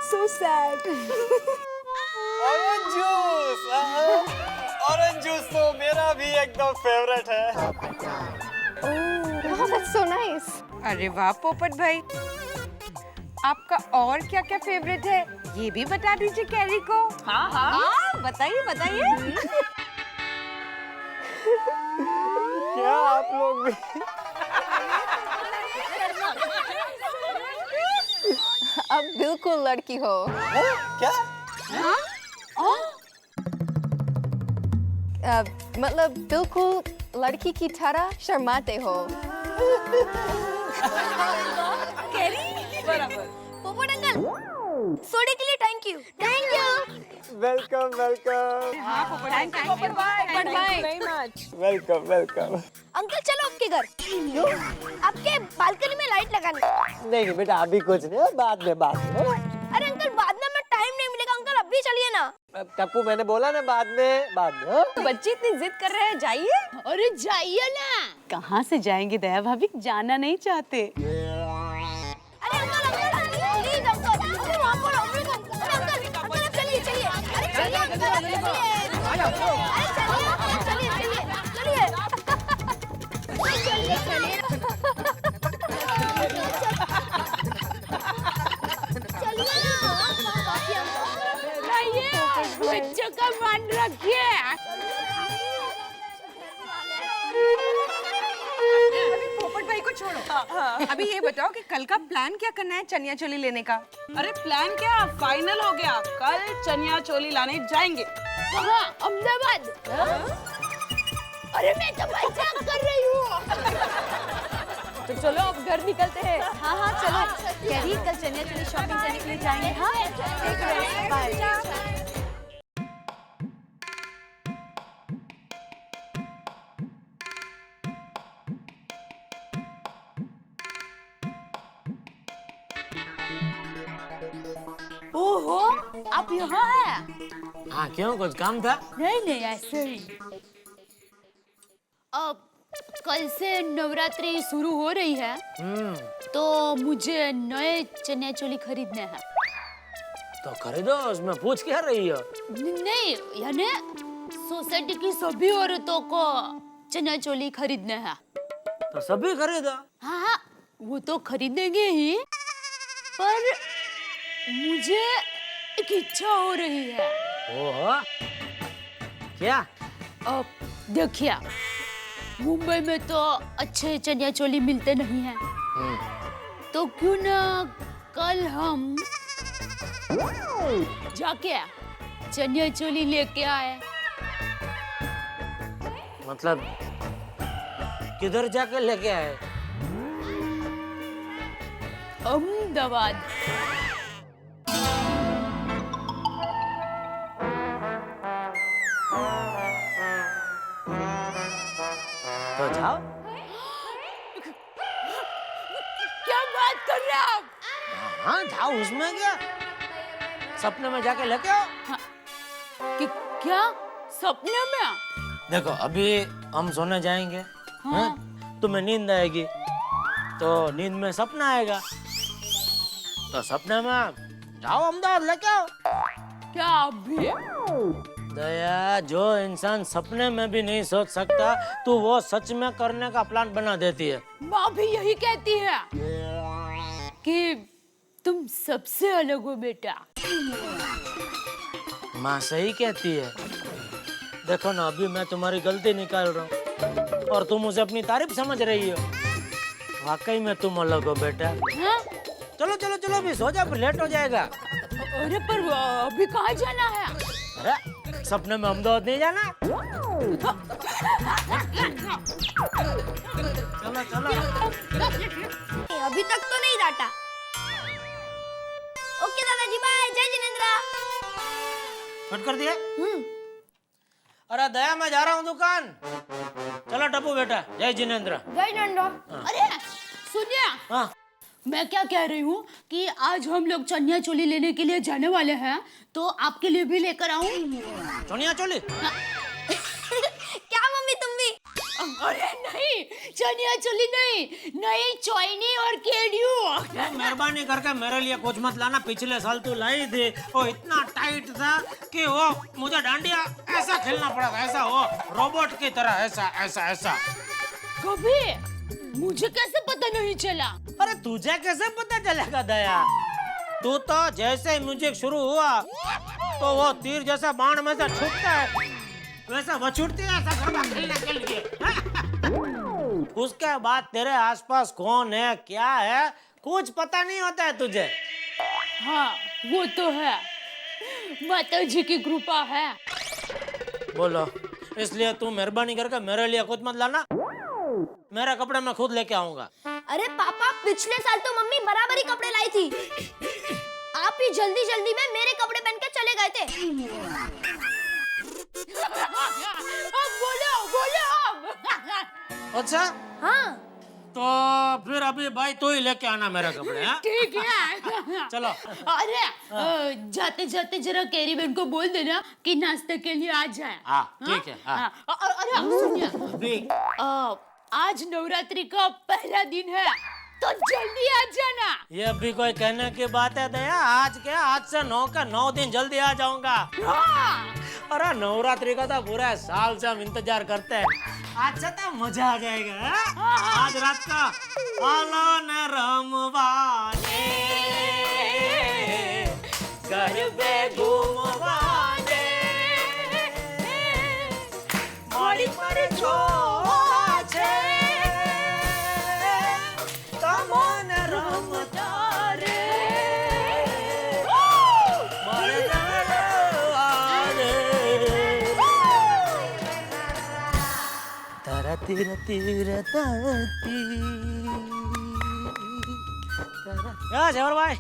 So sad. Orange juice. Orange juice तो मेरा भी एकदम फेवरेट है। Oh, that's so nice. अरे वाह पोपट भाई, आपका और क्या क्या फेवरेट है ये भी बता दीजिए कैरी को। हाँ हाँ बताइए बताइए। क्या आप लोग भी? अब बिल्कुल लड़की हो। क्या? मतलब बिल्कुल लड़की की तरह शर्माते हो। बराबर। पोपट अंकल, सोडे के लिए thank you. Thank you. Welcome welcome. हाँ पोपट भाई, वेलकम वेलकम। अंकल चलो आपके घर। आपके बालकनी में लाइट लगानी। नहीं बेटा, अभी कुछ नहीं, बाद में। अरे अंकल बाद में हमें टाइम नहीं मिलेगा। अंकल अभी चलिए ना। टप्पू, मैंने बोला ना बाद में। बच्चे इतनी जिद कर रहे हैं, जाइए। अरे जाइए ना। कहाँ से जाएंगे दया भाभी, जाना नहीं चाहते। अरे अंकल प्लीज अंकल, अरे वहाँ पर अरे अंकल चलिए चलिए। अरे चलिए अंकल चलिए। अरे चलिए चलिए। बच्चों का मान रखिए। पोपट भाई को छोड़ो। अभी ये बताओ कि कल का प्लान क्या करना है चनिया चोली लेने का? अरे प्लान क्या, फाइनल हो गया, कल चनिया चोली लाने जाएंगे। कहाँ? अहमदाबाद। अरे मैं तो मजाक कर रही हूँ। तो चलो अब घर निकलते हैं। हाँ हाँ चलो। कैरी, कल चनिया चोली शॉपिंग करने के लिए जाएंगे। हाँ बाय। ओहो, आप यहाँ हैं? हाँ क्यों, कुछ काम था? नहीं ऐसे ही। अब कल से नवरात्रि शुरू हो रही है, तो मुझे नए चनिया चोली खरीदने हैं। तो खरीदो, उसमें पूछ क्या रही हो? नहीं, यानी सोसाइटी की सभी औरतों को चनिया चोली खरीदने हैं। तो सभी खरीदो। हाँ, वो तो खरीदेंगे ही, पर मुझे एक इच्छा हो रही है। ओहो, क्या? अब देखिए, मुंबई में तो अच्छे चनिया चोली मिलते नहीं हैं, तो क्यों ना कल हम जाके चनिया चोली लेके आए। मतलब किधर जाके लेके आए? अहमदाबाद। तो जाओ। क्या बात कर रहे हैं आप? हाँ जाओ, उसमें क्या, सपने में जाके लेके आओ। क्या सपने में? देखो अभी हम सोने जाएंगे, हाँ? तुम्हें नींद आएगी, तो नींद में सपना आएगा, तो सपने में जाओ अहमदाबाद लेके आओ। क्या अभी? दया, जो इंसान सपने में भी नहीं सोच सकता, तो वो सच में करने का प्लान बना देती है। माँ भी यही कहती है कि तुम सबसे अलग हो बेटा। माँ सही कहती है। देखो ना, अभी मैं तुम्हारी गलती निकाल रहा हूँ और तुम मुझे अपनी तारीफ समझ रही हो। वाकई में तुम अलग हो बेटा। हाँ? चलो चलो चलो, अभी सो जा, फिर लेट हो जाएगा। अरे पर अभी कहाँ जाना है? अरे सपने में अहमदाबाद नहीं जाना? चलो चलो। अभी तक तो नहीं डांटा। ओके दादाजी, बाय। जय जिनेंद्र। कट कर दिया? अरे दया, मैं जा रहा हूँ दुकान। चलो टप्पू बेटा, जय जिनेंद्र। जय जिनेंद्र। अरे सुनिए, हाँ मैं क्या कह रही हूँ कि आज हम लोग चनिया चोली लेने के लिए जाने वाले हैं, तो आपके लिए भी लेकर आऊं? चनिया चोली? क्या मम्मी तुम भी? अरे नहीं, चनिया चोली नहीं, नई चोइनी और केडियो। मेहरबानी करके मेरे लिए कुछ मत लाना। पिछले साल तू लाई थी, वो इतना टाइट था कि वो मुझे डांडिया ऐसा खेलना पड़ा था, ऐसा वो रोबोट की तरह, ऐसा ऐसा ऐसा। कभी मुझे कैसे पता नहीं चला? अरे तुझे कैसे पता चलेगा दया? तू तो जैसे ही म्यूजिक शुरू हुआ तो वो तीर जैसा बाण में से छूटता है, वैसा वो छूटती है ऐसा गरबा खेलने के लिए। उसके बाद तेरे आसपास कौन है, क्या है, कुछ पता नहीं होता है तुझे। हाँ वो तो है, माता जी की कृपा है। बोलो, इसलिए तू मेहरबानी करके मेरे लिए कुछ मत लाना। मेरे कपड़े मैं खुद लेके आऊंगा। अरे पापा, पिछले साल तो मम्मी बराबर ही कपड़े लाई थी। आप ही जल्दी जल्दी में मेरे कपड़े पहन के चले गए थे। अब बोलो। अच्छा हाँ, तो फिर अभी भाई तू ही लेके आना मेरे कपड़े। हाँ? ठीक है। चलो। अरे जाते जाते जरा कैरी बहन को बोल देना कि नाश्ते के लिए आ जाए। हाँ ठीक है। हाँ। अरे सुनिए, आज नवरात्रि का पहला दिन है, तो जल्दी आ जाना। ये भी कोई कहने की बात है दया? आज क्या, आज से 9 का 9 दिन जल्दी आ जाऊंगा। अरे नवरात्रि का तो पूरा साल से हम इंतजार करते हैं। आज से तो मजा आ जाएगा। आज रात का आलो न रमवाने, गरबे घूमवाने, मारी पर छो तीर तीर जवर भाई,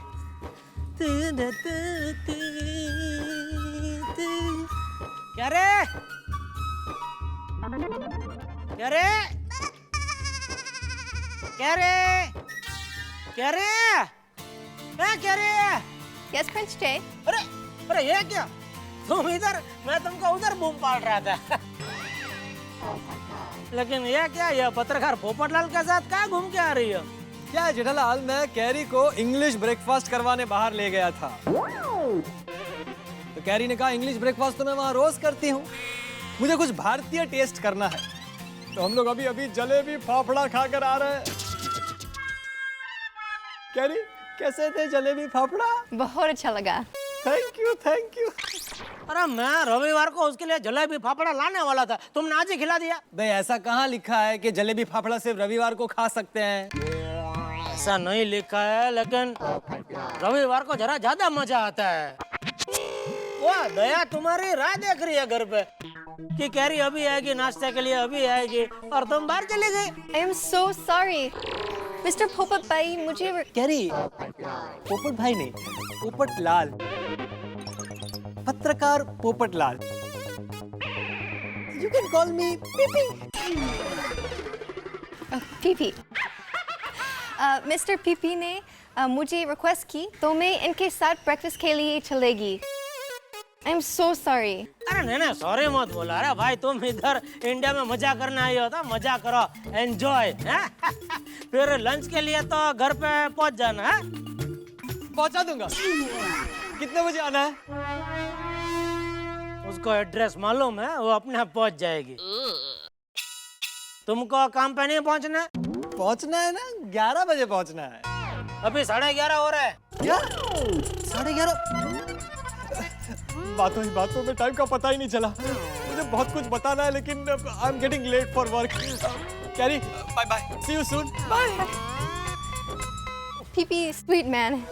क्या रे क्या रे क्या रे क्या रे क्या रे? यस प्रिंस जे। अरे अरे ये क्या, तुम इधर, मैं तुमको उधर बूम पाड़ रहा था। लेकिन ये क्या, ये पत्रकार पोपटलाल के साथ क्या घूम के आ रही हो? क्या जेठालाल, मैं कैरी को इंग्लिश ब्रेकफास्ट करवाने बाहर ले गया था, तो कैरी ने कहा इंग्लिश ब्रेकफास्ट तो मैं वहाँ रोज करती हूँ, मुझे कुछ भारतीय टेस्ट करना है। तो हम लोग अभी अभी जलेबी फाफड़ा खाकर आ रहे हैं। कैरी, कैसे थे जलेबी फाफड़ा? बहुत अच्छा लगा। Thank you thank you. अरे मैं रविवार को उसके लिए जलेबी फाफड़ा लाने वाला था, तुमने आज ही खिला दिया। भाई ऐसा कहाँ लिखा है कि जलेबी फाफड़ा सिर्फ रविवार को खा सकते हैं? ऐसा नहीं लिखा है, लेकिन रविवार को जरा ज्यादा मजा आता है। वाह दया, तुम्हारी राह देख रही है घर पे कि कैरी अभी आएगी नाश्ते के लिए, अभी आएगी, और तुम बाहर चली गई। I am so sorry mister पोपट भाई, मुझे कैरी, पोपट भाई नहीं, पोपट लाल, पत्रकार Popat Lal. You can call me PP. PP. Mister PP ने मुझे रिक्वेस्ट की, तो मैं इनके साथ ब्रेकफास्ट के लिए चलेगी। I am so sorry. अरे नहीं सॉरी मत बोला। अरे भाई तुम इधर इंडिया में मजा करने आई हो, तो मजा करो, एंजॉय। फिर लंच के लिए तो घर पे पहुंच जाना है। पहुंचा दूंगा। कितने बजे आना है? उसको एड्रेस मालूम है, वो अपने आप पहुंच जाएगी। तुमको काम पे नहीं पहुंचना? पहुंचना है ना, 11 बजे पहुंचना है। अभी 11:30 हो रहा है। क्या? 11:30? बातों ही बातों में टाइम का पता ही नहीं चला। मुझे बहुत कुछ बताना है लेकिन I am getting late for work. Carry bye bye, see you soon, bye. पीपी स्वीट मैन।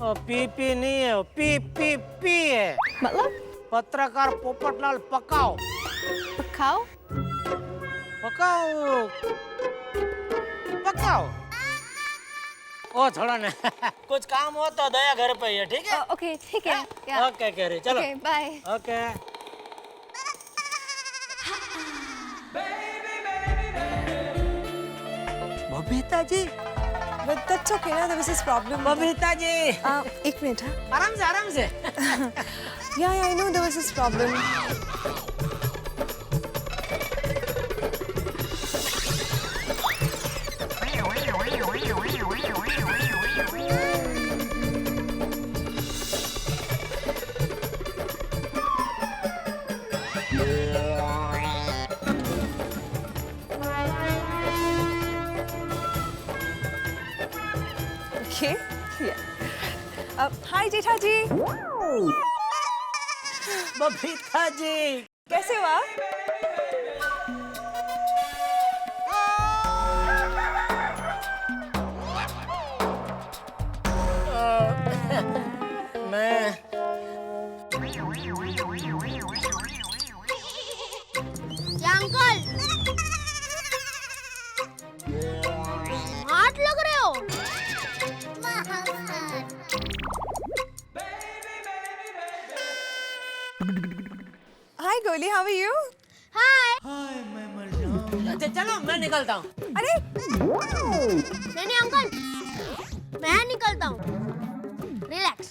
पीपी नहीं है, वो पी पी पी है। मतलब? पत्रकार पोपटलाल पकाओ। पकाओ? पकाओ पकाओ। ओ थोड़ा ना कुछ काम हो तो दया घर पे ही है, ठीक है? ओके ठीक है। ओके कैरी, चलो। Okay bye. Okay. Babita ji. But that's okay, ना? There was this problem. Babita ji. एक मिनट हाँ। आराम से आराम से। Yeah, I know there was this problem. Okay. Yeah. Hi जेठा जी। बबीता जी। कैसे हो आप? मैं क्या अंकल? हाथ लग रहे हो? Hi गोली, how are you? हाय। चलो मैं निकलता हूँ। अरे नहीं अंकल, मैं निकलता हूँ। रिलैक्स।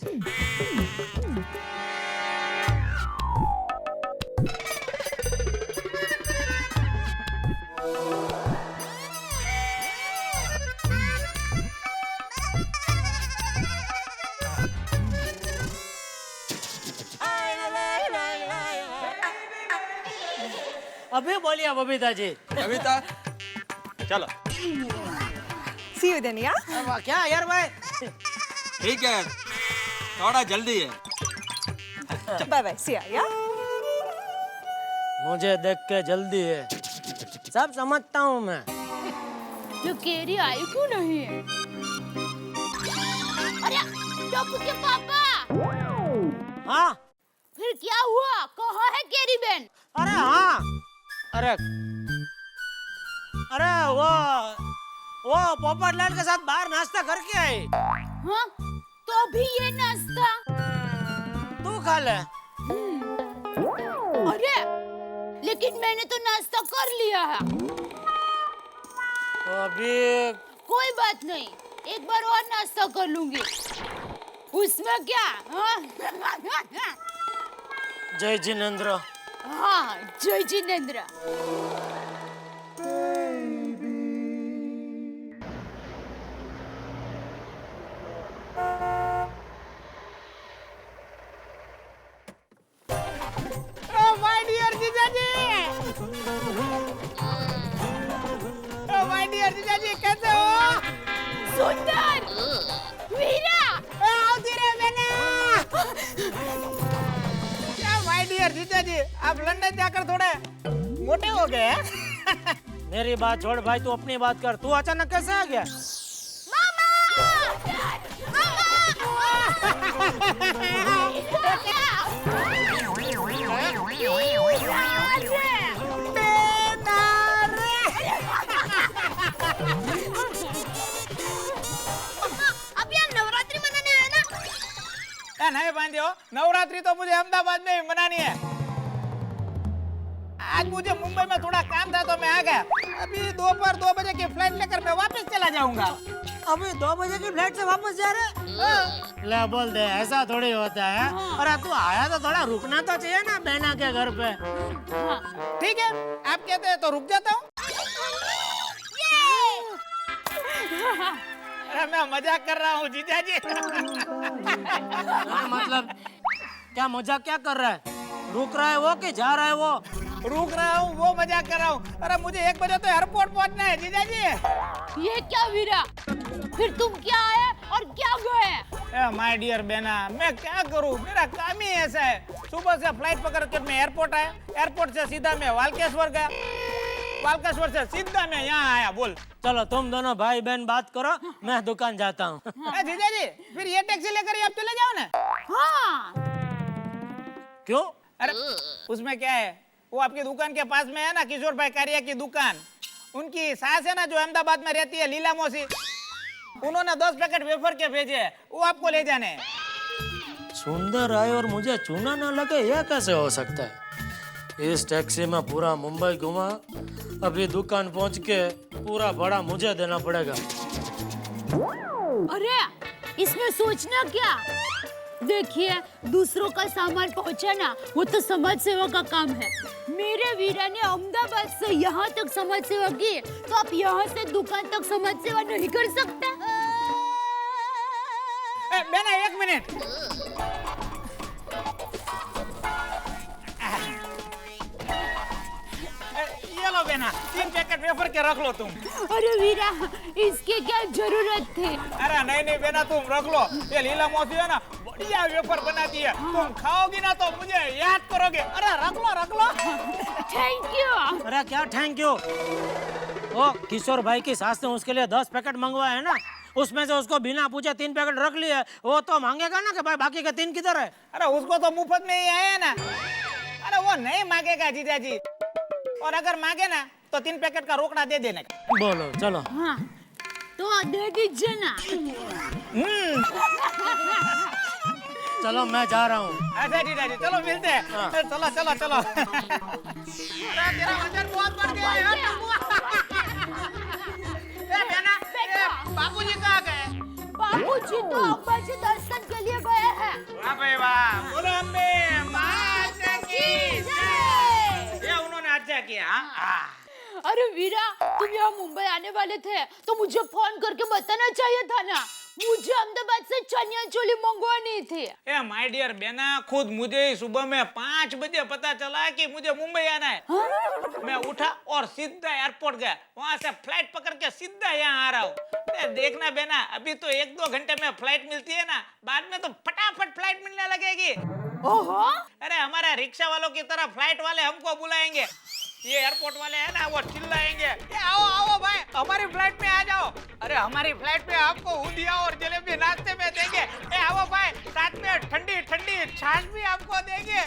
अभी बोलिए बबीता जी। बबीता चलो। See you then, yeah? अब क्या यार भाई? ठीक है, थोड़ा जल्दी है। Bye bye, see ya, yeah? मुझे देख के जल्दी है, सब समझता हूँ मैं। जो केरी आई क्यों नहीं है? अरे टप्पू के पापा। हाँ। फिर क्या हुआ? कहाँ है केरी बहन? अरे हाँ। अरे वो पोपटलाल के साथ बाहर नाश्ता करके आई। हाँ? तो भी ये नाश्ता? तू खा ले। अरे लेकिन मैंने तो नाश्ता कर लिया है। तो अभी कोई बात नहीं, एक बार और नाश्ता कर लूंगी। उसमें क्या? हाँ? जय जिनेंद्र। हाँ, जय जिनेंद्र। माय डियर जीजाजी। माय डियर जीजाजी कैसे हो? सुंदर, वीरा, आओ धीरे मैंने। क्या माय डियर जीजाजी, आप लंदन जाकर थोड़े मोटे हो गए? मेरी बात छोड़ भाई, तू अपनी बात कर। तू अचानक कैसे आ गया? अब यहाँ नवरात्रि मनाने आए ना? नहीं बांधे हो, नवरात्रि तो मुझे अहमदाबाद में ही मनानी है। आज मुझे मुंबई में थोड़ा काम था तो मैं आ गया। अभी दोपहर 2 बजे की फ्लाइट लेकर मैं वापस चला जाऊंगा। अभी 2 बजे की फ्लाइट से वापस जा रहे? ले बोल दे, ऐसा थोड़ी होता है। अरे तू आया तो थोड़ा रुकना तो चाहिए ना बहना के घर पे। ठीक है, आप कहते हैं तो रुक जाता हूँ। अरे मैं मजाक कर रहा हूँ जीजा जी। मतलब क्या मजाक क्या कर रहा है? रुक रहा है वो कि जा रहा है वो? रुक रहा हूँ, वो मजाक कर रहा हूँ। अरे मुझे 1 बजे तो एयरपोर्ट पहुँचना है जीजा जी। ये क्या वीरा? फिर तुम क्या आए और क्या गए? माय डियर बेना, मैं क्या करूं, मेरा काम ही ऐसा है। सुबह से फ्लाइट पकड़ कर मैं एयरपोर्ट आया, एयरपोर्ट से सीधा मैं वालकेश्वर गया, वालकेश्वर से सीधा मैं यहाँ आया। बोल। चलो तुम दोनों भाई बहन बात करो, मैं दुकान जाता हूँ। जीजा जी, फिर ये टैक्सी लेकर ही आप चले जाओ ना। हाँ। क्यों? अरे उसमें क्या है, वो आपकी दुकान के पास में है ना, किशोर भाई कारिया की दुकान। उनकी सास है ना जो अहमदाबाद में रहती है, लीला मौसी, उन्होंने 10 पैकेट वेफर के भेजे हैं, वो आपको ले जाने हैं। सुंदर आए और मुझे चूना ना लगे, यह कैसे हो सकता है? इस टैक्सी में पूरा मुंबई घुमा, अभी दुकान पहुंच के पूरा भाड़ा मुझे देना पड़ेगा। अरे इसमें सोचना क्या, देखिए दूसरों का सामान पहुंचाना वो तो समाज सेवा का काम है। मेरे वीरा ने अहमदाबाद से यहाँ तक समाज सेवा की, तो आप यहाँ से दुकान तक समाज सेवा नहीं कर सकते? बेना 1 मिनट। ये लो बेना, 3 पैकेट वेफर के रख लो तुम। अरे वीरा, इसकी क्या जरूरत थी? अरे नहीं बेना, तुम रख लो। ये लीला मौसी है ना, बढ़िया वेफर बनाती है, तुम खाओगी ना तो मुझे याद करोगे। अरे रख लो। Thank you. अरे क्या थैंक यू? ओ किशोर भाई की सास ने उसके लिए 10 पैकेट मंगवाए है ना, उसमें से उसको बिना पूछे 3 पैकेट रख लिए, वो तो मांगेगा ना कि भाई बाकी के 3 किधर है? अरे उसको तो मुफ्त में ही आया है ना। अरे वो नहीं मांगेगा जीजा जी, और अगर मांगे ना तो 3 पैकेट का रोकड़ा दे देने का। बोलो चलो। हाँ तो दे दीजिए ना। चलो मैं जा रहा हूँ। अच्छा जीजा जी, चलो मिलते हैं। चलो। तेरा वजन बहुत बढ़ गया है। बाबूजी कहाँ गए? बाबूजी तो अम्बा जी दर्शन के लिए गए हैं। वाह भाई वाह, बोलो अम्बे माता की जय। ये उन्होंने अच्छा किया। अरे वीरा, तुम यहाँ मुंबई आने वाले थे तो मुझे फोन करके बताना चाहिए था ना, मुझे अहमदाबाद से चनिया चोली मंगवानी थी। ए माय डियर बेना, खुद मुझे ही सुबह में 5 बजे पता चला कि मुझे मुंबई आना है। मैं उठा और सीधा एयरपोर्ट गया, वहाँ से फ्लाइट पकड़ के सीधा यहाँ आ रहा हूँ। देखना बेना, अभी तो 1-2 घंटे में फ्लाइट मिलती है ना, बाद में तो फटाफट फ्लाइट मिलने लगेगी। ओहो। अरे हमारा रिक्शा वालों की तरह फ्लाइट वाले हमको बुलाएंगे, ये एयरपोर्ट वाले हैं ना वो चिल्लाएंगे, आओ भाई हमारी फ्लाइट में आ जाओ। अरे हमारी फ्लाइट में आपको ऊंधिया और जलेबी नाश्ते में देंगे। आओ भाई, साथ में ठंडी छाछ भी आपको देंगे।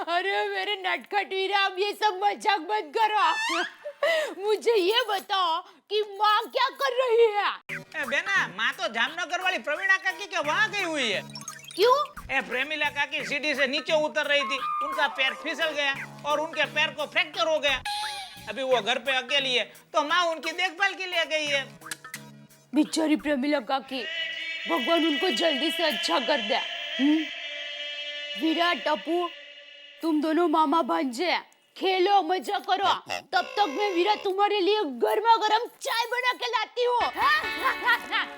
अरे मेरे नटखट वीरा, अब ये सब मजाक मत करो। मुझे ये बताओ कि माँ क्या कर रही है? बेना, माँ तो जामनगर वाली प्रवीणा काकी के वहाँ गई हुई है। क्यों? प्रेमिला काकी सीढ़ी से नीचे उतर रही थी, उनका पैर फिसल गया और उनके पैर को फ्रैक्चर हो गया। अभी वो घर पे अकेली है, तो माँ उनकी देखभाल के लिए गई है। बेचारी प्रेमिला काकी, भगवान उनको जल्दी से अच्छा कर दे। वीरा, टप्पू, तुम दोनों मामा भांजे खेलो, मजा करो, तब तक मैं वीरा तुम्हारे लिए गर्मा गर्म चाय बना के लाती हूँ।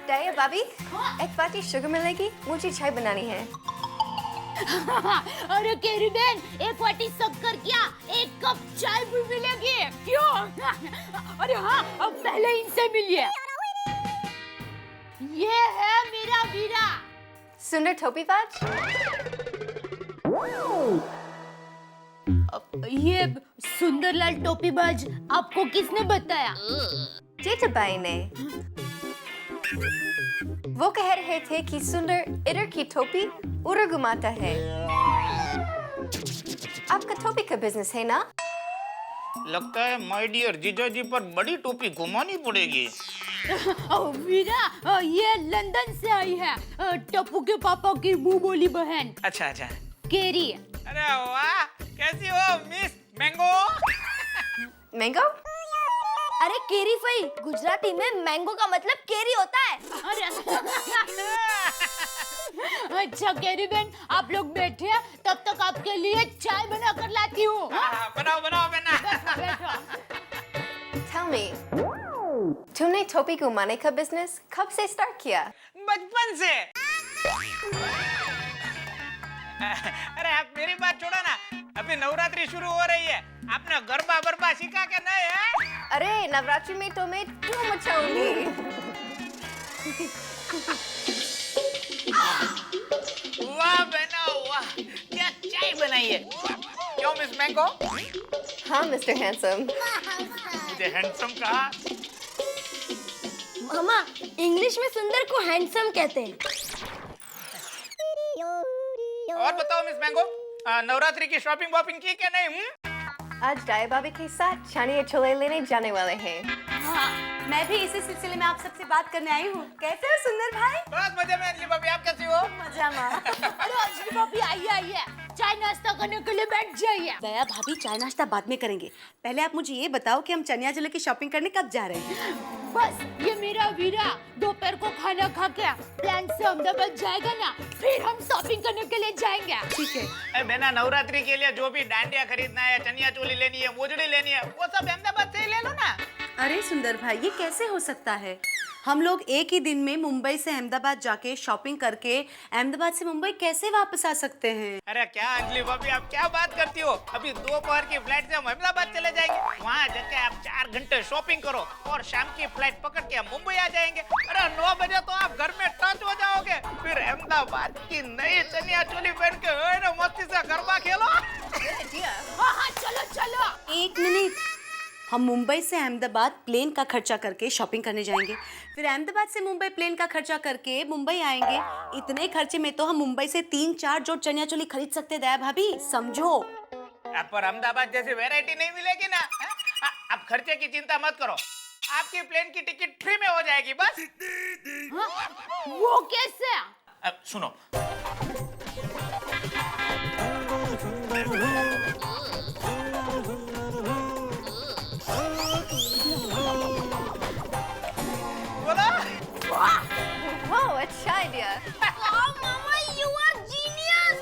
डाया भाभी, एक पार्टी शुगर मिलेगी, मुझे चाय बनानी है। अरे केरी बहन, एक वाटी शक्कर क्या, 1 कप चाय भी मिलेगी क्यों? अरे हाँ, अब पहले इनसे मिलिए। ये है मेरा वीरा। सुंदर टोपीबाज। ये सुंदरलाल टोपीबाज आपको किसने बताया? जेठाबाई ने। वो कह रहे थे कि सुंदर इधर की टोपी उधर घुमाता है। आपका टोपी का बिजनेस है ना? लगता है माय डियर जीजा जी पर बड़ी टोपी घुमानी पड़ेगी। वीरा, ये लंदन से आई है, टप्पू के पापा की मुंह बोली बहन। अच्छा। केरी। अरे वाह, कैसी हो मिस मैंगो? मैंगो? अरे केरी फई, गुजराती में मैंगो का मतलब केरी होता है। अरे अच्छा केरी बहन, आप लोग बैठे, तब तक आपके लिए चाय बना कर लाती हूँ। बनाओ बना। Tell me, तुमने टोपी घुमाने का बिजनेस कब से स्टार्ट किया? बचपन से। अरे आप मेरी बात छोड़ो ना, अभी नवरात्रि शुरू हो रही है, आपने गरबा बरबा सीखा के नहीं है? अरे नवरात्रि में तो मैं धूम मचाऊंगी। वाह बहना वाह, क्या चाय बनाई है। क्यों मिस मैंगो? हाँ मिस्टर हैंडसम। मुझे हैंडसम कहा। मामा इंग्लिश में सुंदर को हैंडसम कहते हैं। और बताओ मिस मैंगो, नवरात्रि की शॉपिंग वॉपिंग की क्या नहीं? आज डाय भाभी के साथ चनिया चोली लेने जाने वाले हैं। हाँ, मैं भी इसी सिलसिले में आप सबसे बात करने आई हूँ। कैसे हो सुंदर भाई? बहुत मजे में अंजलि भाभी, आप कैसी हो? मजा में। अरे अंजलि भाभी आइए आइए, चाय नाश्ता करने के लिए बैठ जाइए। दया भाभी चाय नाश्ता बाद में करेंगे, पहले आप मुझे ये बताओ कि हम चनिया चोली की शॉपिंग करने कब जा रहे हैं? बस ये मेरा वीरा दोपहर को खाना खा के प्लान से अहमदाबाद जाएगा ना, फिर हम शॉपिंग करने के लिए जाएंगे। ठीक है। बहना नवरात्रि के लिए जो भी डांडिया खरीदना है, चनिया चोली लेनी है, मोजड़ी लेनी है, वो सब अहमदाबाद से ही ले लो ना। अरे सुंदर भाई, ये कैसे हो सकता है? हम लोग एक ही दिन में मुंबई से अहमदाबाद जाके शॉपिंग करके अहमदाबाद से मुंबई कैसे वापस आ सकते हैं? अरे क्या अंजलि भाभी, आप क्या बात करती हो? अभी दोपहर की फ्लाइट से हम अहमदाबाद चले जाएंगे, वहाँ जाके आप 4 घंटे शॉपिंग करो और शाम की फ्लाइट पकड़ के हम मुंबई आ जाएंगे। अरे 9 बजे तो आप घर में टच हो जाओगे, फिर अहमदाबाद की नई चनिया चोली पहन के मस्ती से गरबा खेलो। हाँ चलो चलो। एक मिनट, हम मुंबई से अहमदाबाद प्लेन का खर्चा करके शॉपिंग करने जाएंगे, फिर अहमदाबाद से मुंबई प्लेन का खर्चा करके मुंबई आएंगे। इतने खर्चे में तो हम मुंबई से 3-4 जोड़ चनिया चोली खरीद सकते हैं दया भाभी, समझो। पर अहमदाबाद जैसी वैरायटी नहीं मिलेगी ना। अब खर्चे की चिंता मत करो, आपकी प्लेन की टिकट फ्री में हो जाएगी बस। वो कैसे? अब सुनो, वाह अच्छा आइडिया। मामा you are genius.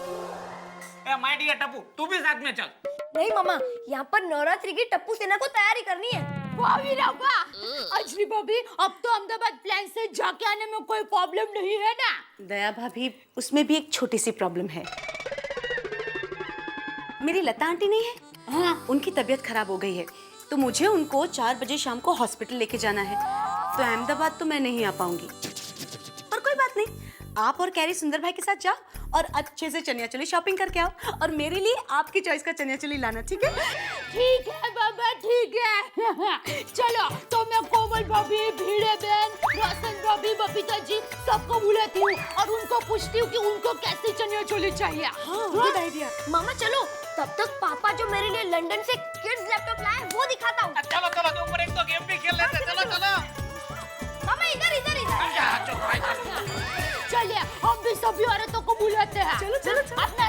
My dear Tappu, तू भी साथ में चल। नहीं मामा, यहाँ पर नवरात्रि की टप्पू सेना को तैयारी करनी है। वाह वीरा वाह। अंजलि भाभी, अब तो अहमदाबाद प्लेन से जाके आने में कोई प्रॉब्लम नहीं है ना? दया भाभी, उसमें भी एक छोटी सी प्रॉब्लम है। मेरी लता आंटी नहीं है? हाँ, उनकी तबीयत खराब हो गई है, तो मुझे उनको 4 बजे शाम को हॉस्पिटल लेके जाना है, तो अहमदाबाद तो मैं नहीं आ पाऊंगी। पर कोई बात नहीं, आप और कैरी सुंदर भाई के साथ जाओ और अच्छे से चनिया चोली शॉपिंग करके आओ, और मेरे लिए आपकी चॉइस का चनिया चोली लाना, ठीक है? ठीक है बाबा, ठीक है। चलो तो मैं कोमल भाभी, भीड़े बहन, रोशन भाभी, बबीता जी सबको बुलाती हूँ और उनको पूछती हूँ कि उनको कैसी चनिया चोली चाहिए। हाँ, गुड आइडिया। मामा चलो, तब तक पापा जो मेरे लिए लंदन से किड्स लैपटॉप लाए वो दिखाता हूँ। चलो चलो, ऊपर एक तो गेम भी खेल लेते। चलो चलो मामा, इधर इधर इधर। चलिए हम भी सभी औरतों को बुलाते हैं। चलो चलो चलो। अपना